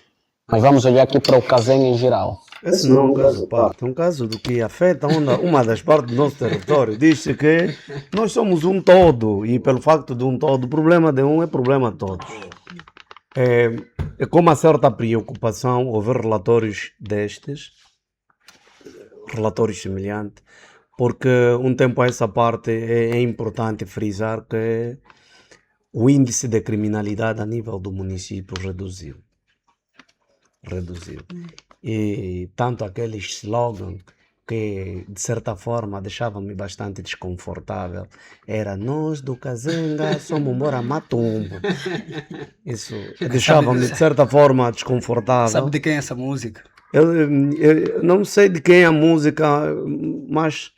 I: Mas vamos olhar aqui para o Kazenga em geral.
L: Esse não é um caso à parte, é um caso do que afeta uma das partes do nosso território. Diz-se que nós somos um todo e pelo facto de um todo, o problema de um é problema de todos. É com uma certa preocupação ouvir relatórios destes, relatórios semelhantes, porque um tempo a essa parte é importante frisar que o índice de criminalidade a nível do município reduziu. E tanto aqueles slogans que de certa forma deixavam-me bastante desconfortável era nós do Kazenga somos embora Matumbo. Isso deixava-me de certa forma desconfortável.
J: Sabe de quem é essa música?
L: Eu não sei de quem é a música, mas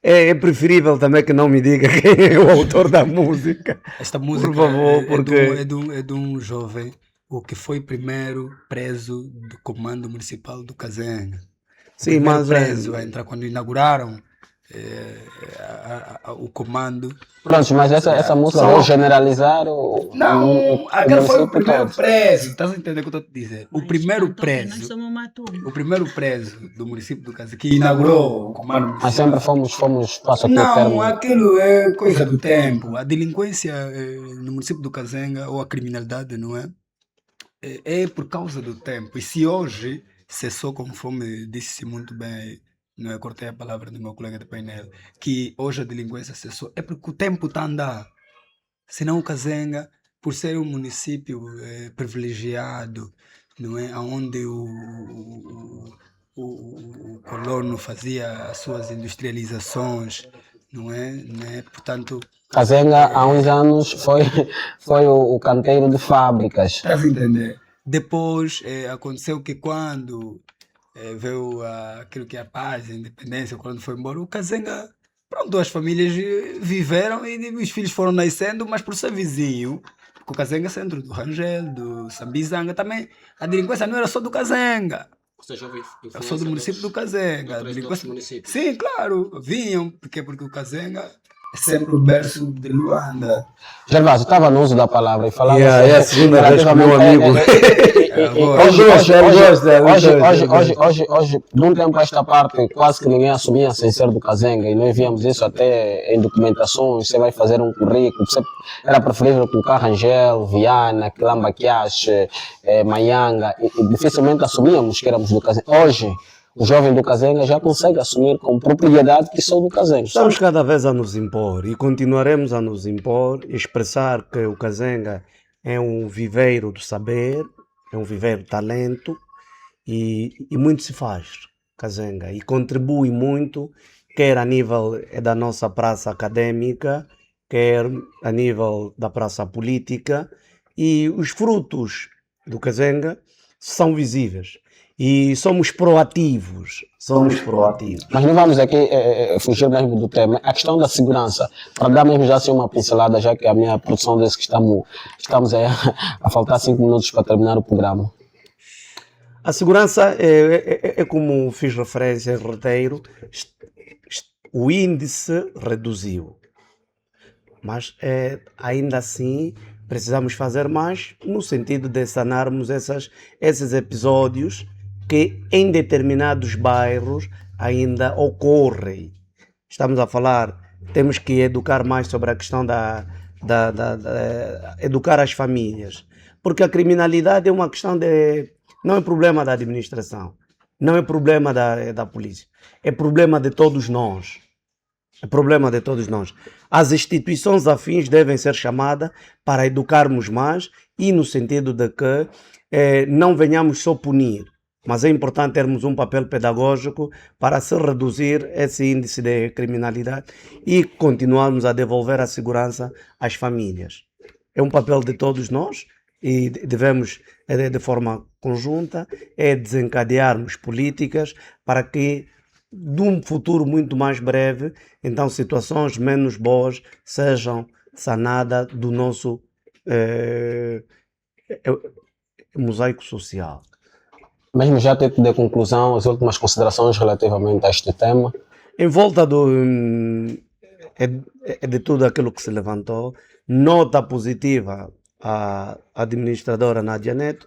L: é preferível também que não me diga quem é o autor da música.
J: Esta música, por favor, porque é de um jovem, o que foi primeiro preso do comando municipal do Kazenga.
L: Sim, mas
J: preso a entrar quando inauguraram o comando.
I: Pronto, mas essa música vou generalizar o
J: aquele foi o primeiro
I: todo.
J: preso. Estás a entender o que eu estou a te dizer? O primeiro preso.
K: Nós somos maturos.
J: O primeiro preso do município do Cazenga, que inaugurou o comando municipal.
I: Mas sempre fomos passo aqui o
J: Não,
I: termo.
J: aquilo é coisa do tempo. A delinquência no município do Cazenga, ou a criminalidade, não é? É por causa do tempo. E se hoje cessou, conforme disse muito bem, não é? Cortei a palavra do meu colega de painel, que hoje a delinquência cessou, é porque o tempo está a andar. Senão o Cazenga, por ser um município privilegiado, não é? Onde o colono fazia as suas industrializações, não é? Portanto,
I: Cazenga há uns anos foi o canteiro de fábricas.
J: estás a entender? Depois aconteceu que quando veio aquilo que é a paz, a independência, quando foi embora, o Cazenga, pronto, as famílias viveram e os filhos foram nascendo, mas por ser vizinho, porque o Cazenga é centro do Rangel, do Sambizanga, também a delinquência não era só do Cazenga.
I: Ou seja,
J: Eu sou do município do Cazenga. Sim, claro, vinham, porque o Cazenga é sempre o berço de Luanda.
I: Gervásio, estava no uso da palavra e falava
L: É a segunda vez que o meu amigo.
I: Hoje, de um tempo a esta parte, quase que ninguém assumia sem ser do Cazenga, e nós víamos isso até em documentações. Você vai fazer um currículo, era preferível colocar Rangel, Viana, Quilamba Quiache, Maianga, e dificilmente assumíamos que éramos do Cazenga. Hoje, o jovem do Cazenga já consegue assumir com propriedade que sou do Cazenga.
L: Estamos cada vez a nos impor e continuaremos a nos impor, expressar que o Cazenga é um viveiro do saber, é um viveiro de talento e muito se faz Cazenga e contribui muito, quer a nível da nossa praça académica, quer a nível da praça política, e os frutos do Cazenga são visíveis. E somos proativos.
I: Mas não vamos aqui fugir mesmo do tema. A questão da segurança, para dar mesmo já assim uma pincelada, já que a minha produção disse que estamos a faltar 5 minutos para terminar o programa.
L: A segurança é como fiz referência em roteiro, o índice reduziu. Mas ainda assim precisamos fazer mais no sentido de sanarmos esses episódios que em determinados bairros ainda ocorrem. Estamos a falar, temos que educar mais sobre a questão educar as famílias, porque a criminalidade é uma questão não é problema da administração, não é problema da polícia, é problema de todos nós. É problema de todos nós. As instituições afins devem ser chamadas para educarmos mais e no sentido de que não venhamos só punir, mas é importante termos um papel pedagógico para se reduzir esse índice de criminalidade e continuarmos a devolver a segurança às famílias. É um papel de todos nós e devemos, de forma conjunta, desencadearmos políticas para que, de um futuro muito mais breve, então situações menos boas sejam sanadas do nosso mosaico social.
I: Mesmo já ter de conclusão, as últimas considerações relativamente a este tema?
L: Em volta de tudo aquilo que se levantou, nota positiva à administradora Nádia Neto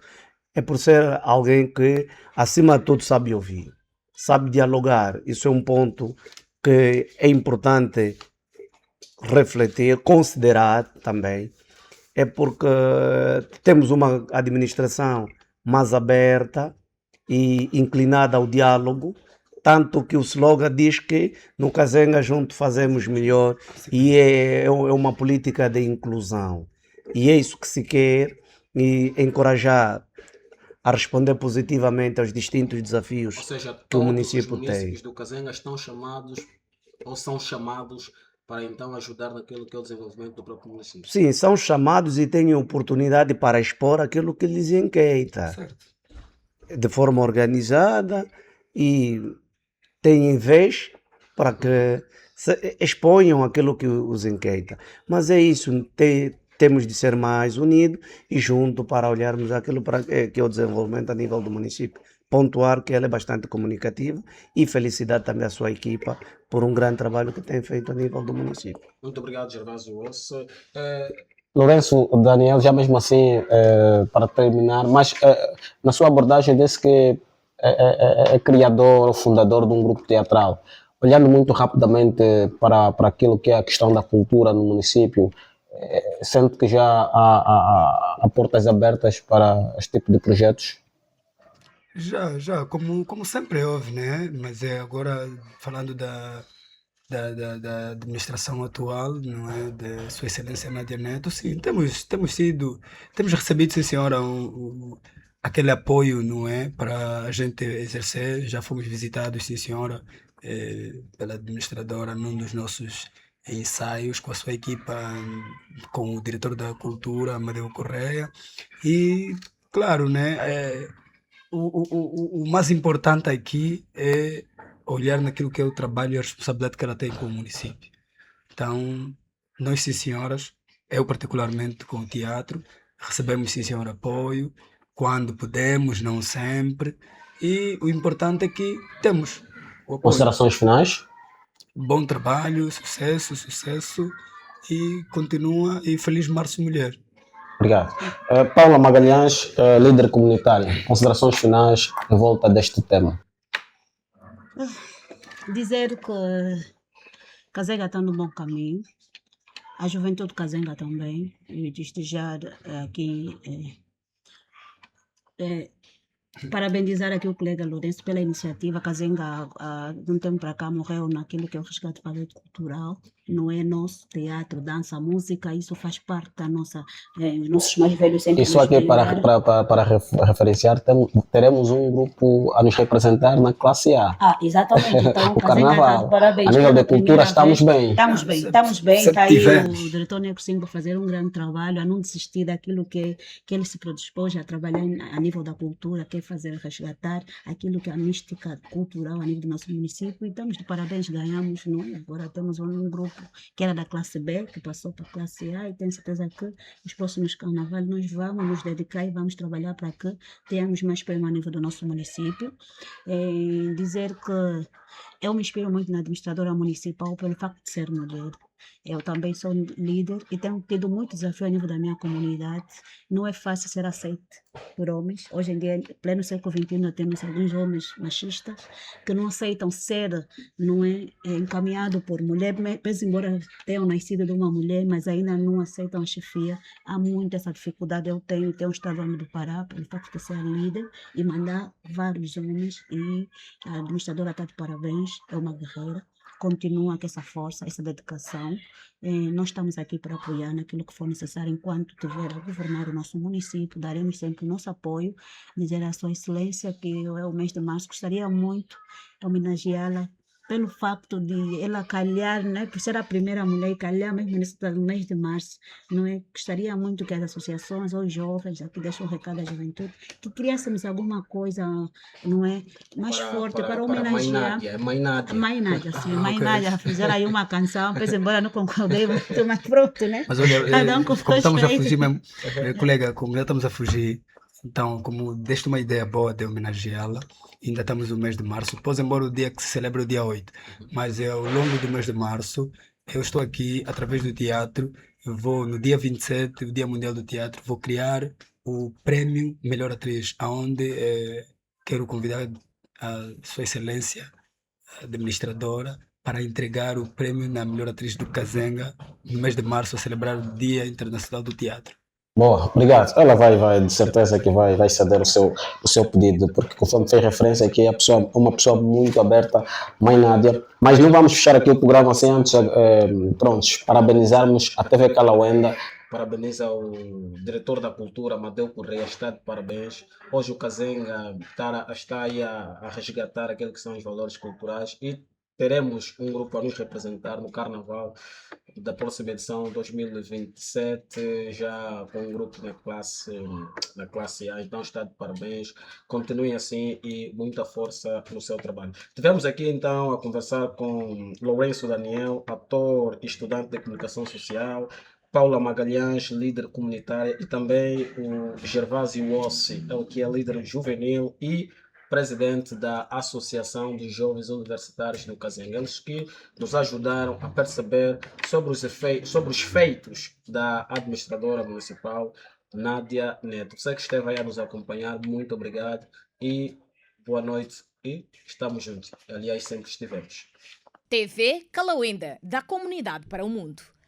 L: é por ser alguém que, acima de tudo, sabe ouvir, sabe dialogar. Isso é um ponto que é importante refletir, considerar também. É porque temos uma administração mais aberta e inclinada ao diálogo, tanto que o slogan diz que no Cazenga junto fazemos melhor, e é uma política de inclusão. E é isso que se quer, e encorajar a responder positivamente aos distintos desafios que o município tem.
I: Os municípios do Cazenga estão chamados ou são chamados para então ajudar naquilo que é o desenvolvimento do próprio município?
L: Sim, são chamados e têm oportunidade para expor aquilo que lhes inquieta. Certo. De forma organizada, e têm vez para que exponham aquilo que os inquieta. Mas é isso, temos de ser mais unidos e juntos para olharmos aquilo que é o desenvolvimento a nível do município pontuar que ela é bastante comunicativa e felicidade também à sua equipa por um grande trabalho que tem feito a nível do município.
I: Muito obrigado, Gervásio Osso. Lourenço, Daniel, já mesmo assim, para terminar, mas na sua abordagem disse que é criador, fundador de um grupo teatral. Olhando muito rapidamente para aquilo que é a questão da cultura no município, sente que já há portas abertas para este tipo de projetos?
J: Já, como sempre houve, né? Mas agora falando da administração atual, não é? De Sua Excelência Nadia Neto, sim, temos recebido, sim senhora, aquele apoio, não é? Para a gente exercer, já fomos visitados, sim senhora, pela administradora num dos nossos ensaios com a sua equipa, com o diretor da cultura, Amadeu Correia, e claro, né? O mais importante aqui é olhar naquilo que é o trabalho e a responsabilidade que ela tem com o município. Então, nós, sim senhoras, eu particularmente com o teatro, recebemos, sim senhor, apoio, quando podemos, não sempre, e o importante é que temos o apoio.
I: Considerações finais?
J: Bom trabalho, sucesso, e continua, e feliz Março Mulher.
I: Obrigado. Paula Magalhães, líder comunitária, considerações finais em volta deste tema.
K: Dizer que Kazenga está no bom caminho, a juventude de Kazenga também, e destejar aqui, parabenizar aqui o colega Lourenço pela iniciativa. Kazenga, de um tempo para cá, morreu naquilo que é o resgate para a rede cultural, não é nosso, teatro, dança, música, isso faz parte da nossa, os nossos mais velhos sempre.
I: Isso aqui para referenciar, teremos um grupo a nos representar na classe A.
K: Exatamente, então
I: o Carnaval.
K: Parabéns.
I: A nível de cultura estamos bem.
K: Estamos bem, está aí o diretor Neco Simba fazer um grande trabalho, a não desistir daquilo que ele se predispôs a trabalhar a nível da cultura, que é fazer resgatar aquilo que é a mística cultural a nível do nosso município, e estamos de parabéns, ganhamos, não é? Agora temos um grupo que era da classe B, que passou para a classe A, e tenho certeza que nos próximos carnavais nós vamos nos dedicar e vamos trabalhar para que tenhamos mais prêmio a nível do nosso município. Dizer que eu me inspiro muito na administradora municipal pelo facto de ser mulher. Eu também sou líder e tenho tido muito desafio a nível da minha comunidade. Não é fácil ser aceito por homens. Hoje em dia, em pleno século XXI, nós temos alguns homens machistas que não aceitam ser, não é, encaminhado por mulher, mesmo embora tenham nascido de uma mulher, mas ainda não aceitam a chefia. Há muito essa dificuldade. Eu tenho estado a me deparar pelo facto de ser líder e mandar vários homens, e a administradora está de parabéns, é uma guerreira. Continua com essa força, essa dedicação. Nós estamos aqui para apoiar naquilo que for necessário. Enquanto tiver a governar o nosso município, daremos sempre o nosso apoio. Dizer à Sua Excelência que é o mês de março, gostaria muito de homenageá-la pelo facto de ela calhar, né, por ser a primeira mulher, calhar mesmo nesse mês de março, não é? Gostaria muito que as associações ou os jovens, aqui deixam um recado à juventude, que criássemos alguma coisa, não é, mais forte para homenagear. Mãe Nádia, sim, Mãe Nádia, fizeram aí uma canção, pois embora não concordei muito, mas pronto, né?
J: Mas olha, como estamos a fugir mesmo, colega, como já estamos a fugir, então, como deste uma ideia boa de homenageá-la, ainda estamos no mês de março, pois embora o dia que se celebra o dia 8, mas ao longo do mês de março, eu estou aqui através do teatro, eu vou no dia 27, o Dia Mundial do Teatro, vou criar o Prêmio Melhor Atriz, onde quero convidar a Sua Excelência, a administradora, para entregar o prêmio na Melhor Atriz do Kazenga, no mês de março, a celebrar o Dia Internacional do Teatro.
I: Boa, obrigado. Ela vai de certeza que vai ceder o seu pedido, porque conforme fez referência aqui, é uma pessoa muito aberta, Mãe Nádia. Mas não vamos fechar aqui o programa sem antes, prontos, parabenizarmos a TV Kalawenda. Parabeniza o diretor da cultura, Amadeu Correia, está de parabéns. Hoje o Kazenga está aí a resgatar aquilo que são os valores culturais, e teremos um grupo a nos representar no Carnaval da próxima edição 2027, já com um grupo na classe A. Então está de parabéns, continuem assim e muita força no seu trabalho. Tivemos aqui então a conversar com Lourenço Daniel, ator e estudante de comunicação social, Paula Magalhães, líder comunitária, e também o Gervásio Ossi, que é líder juvenil, e presidente da Associação dos Jovens Universitários do Kazenga. Eles que nos ajudaram a perceber sobre os feitos da administradora municipal Nádia Neto. Você que esteve aí a nos acompanhar, muito obrigado e boa noite e estamos juntos. Aliás, sempre estivemos.
M: TV Kalawenda, da comunidade para o mundo.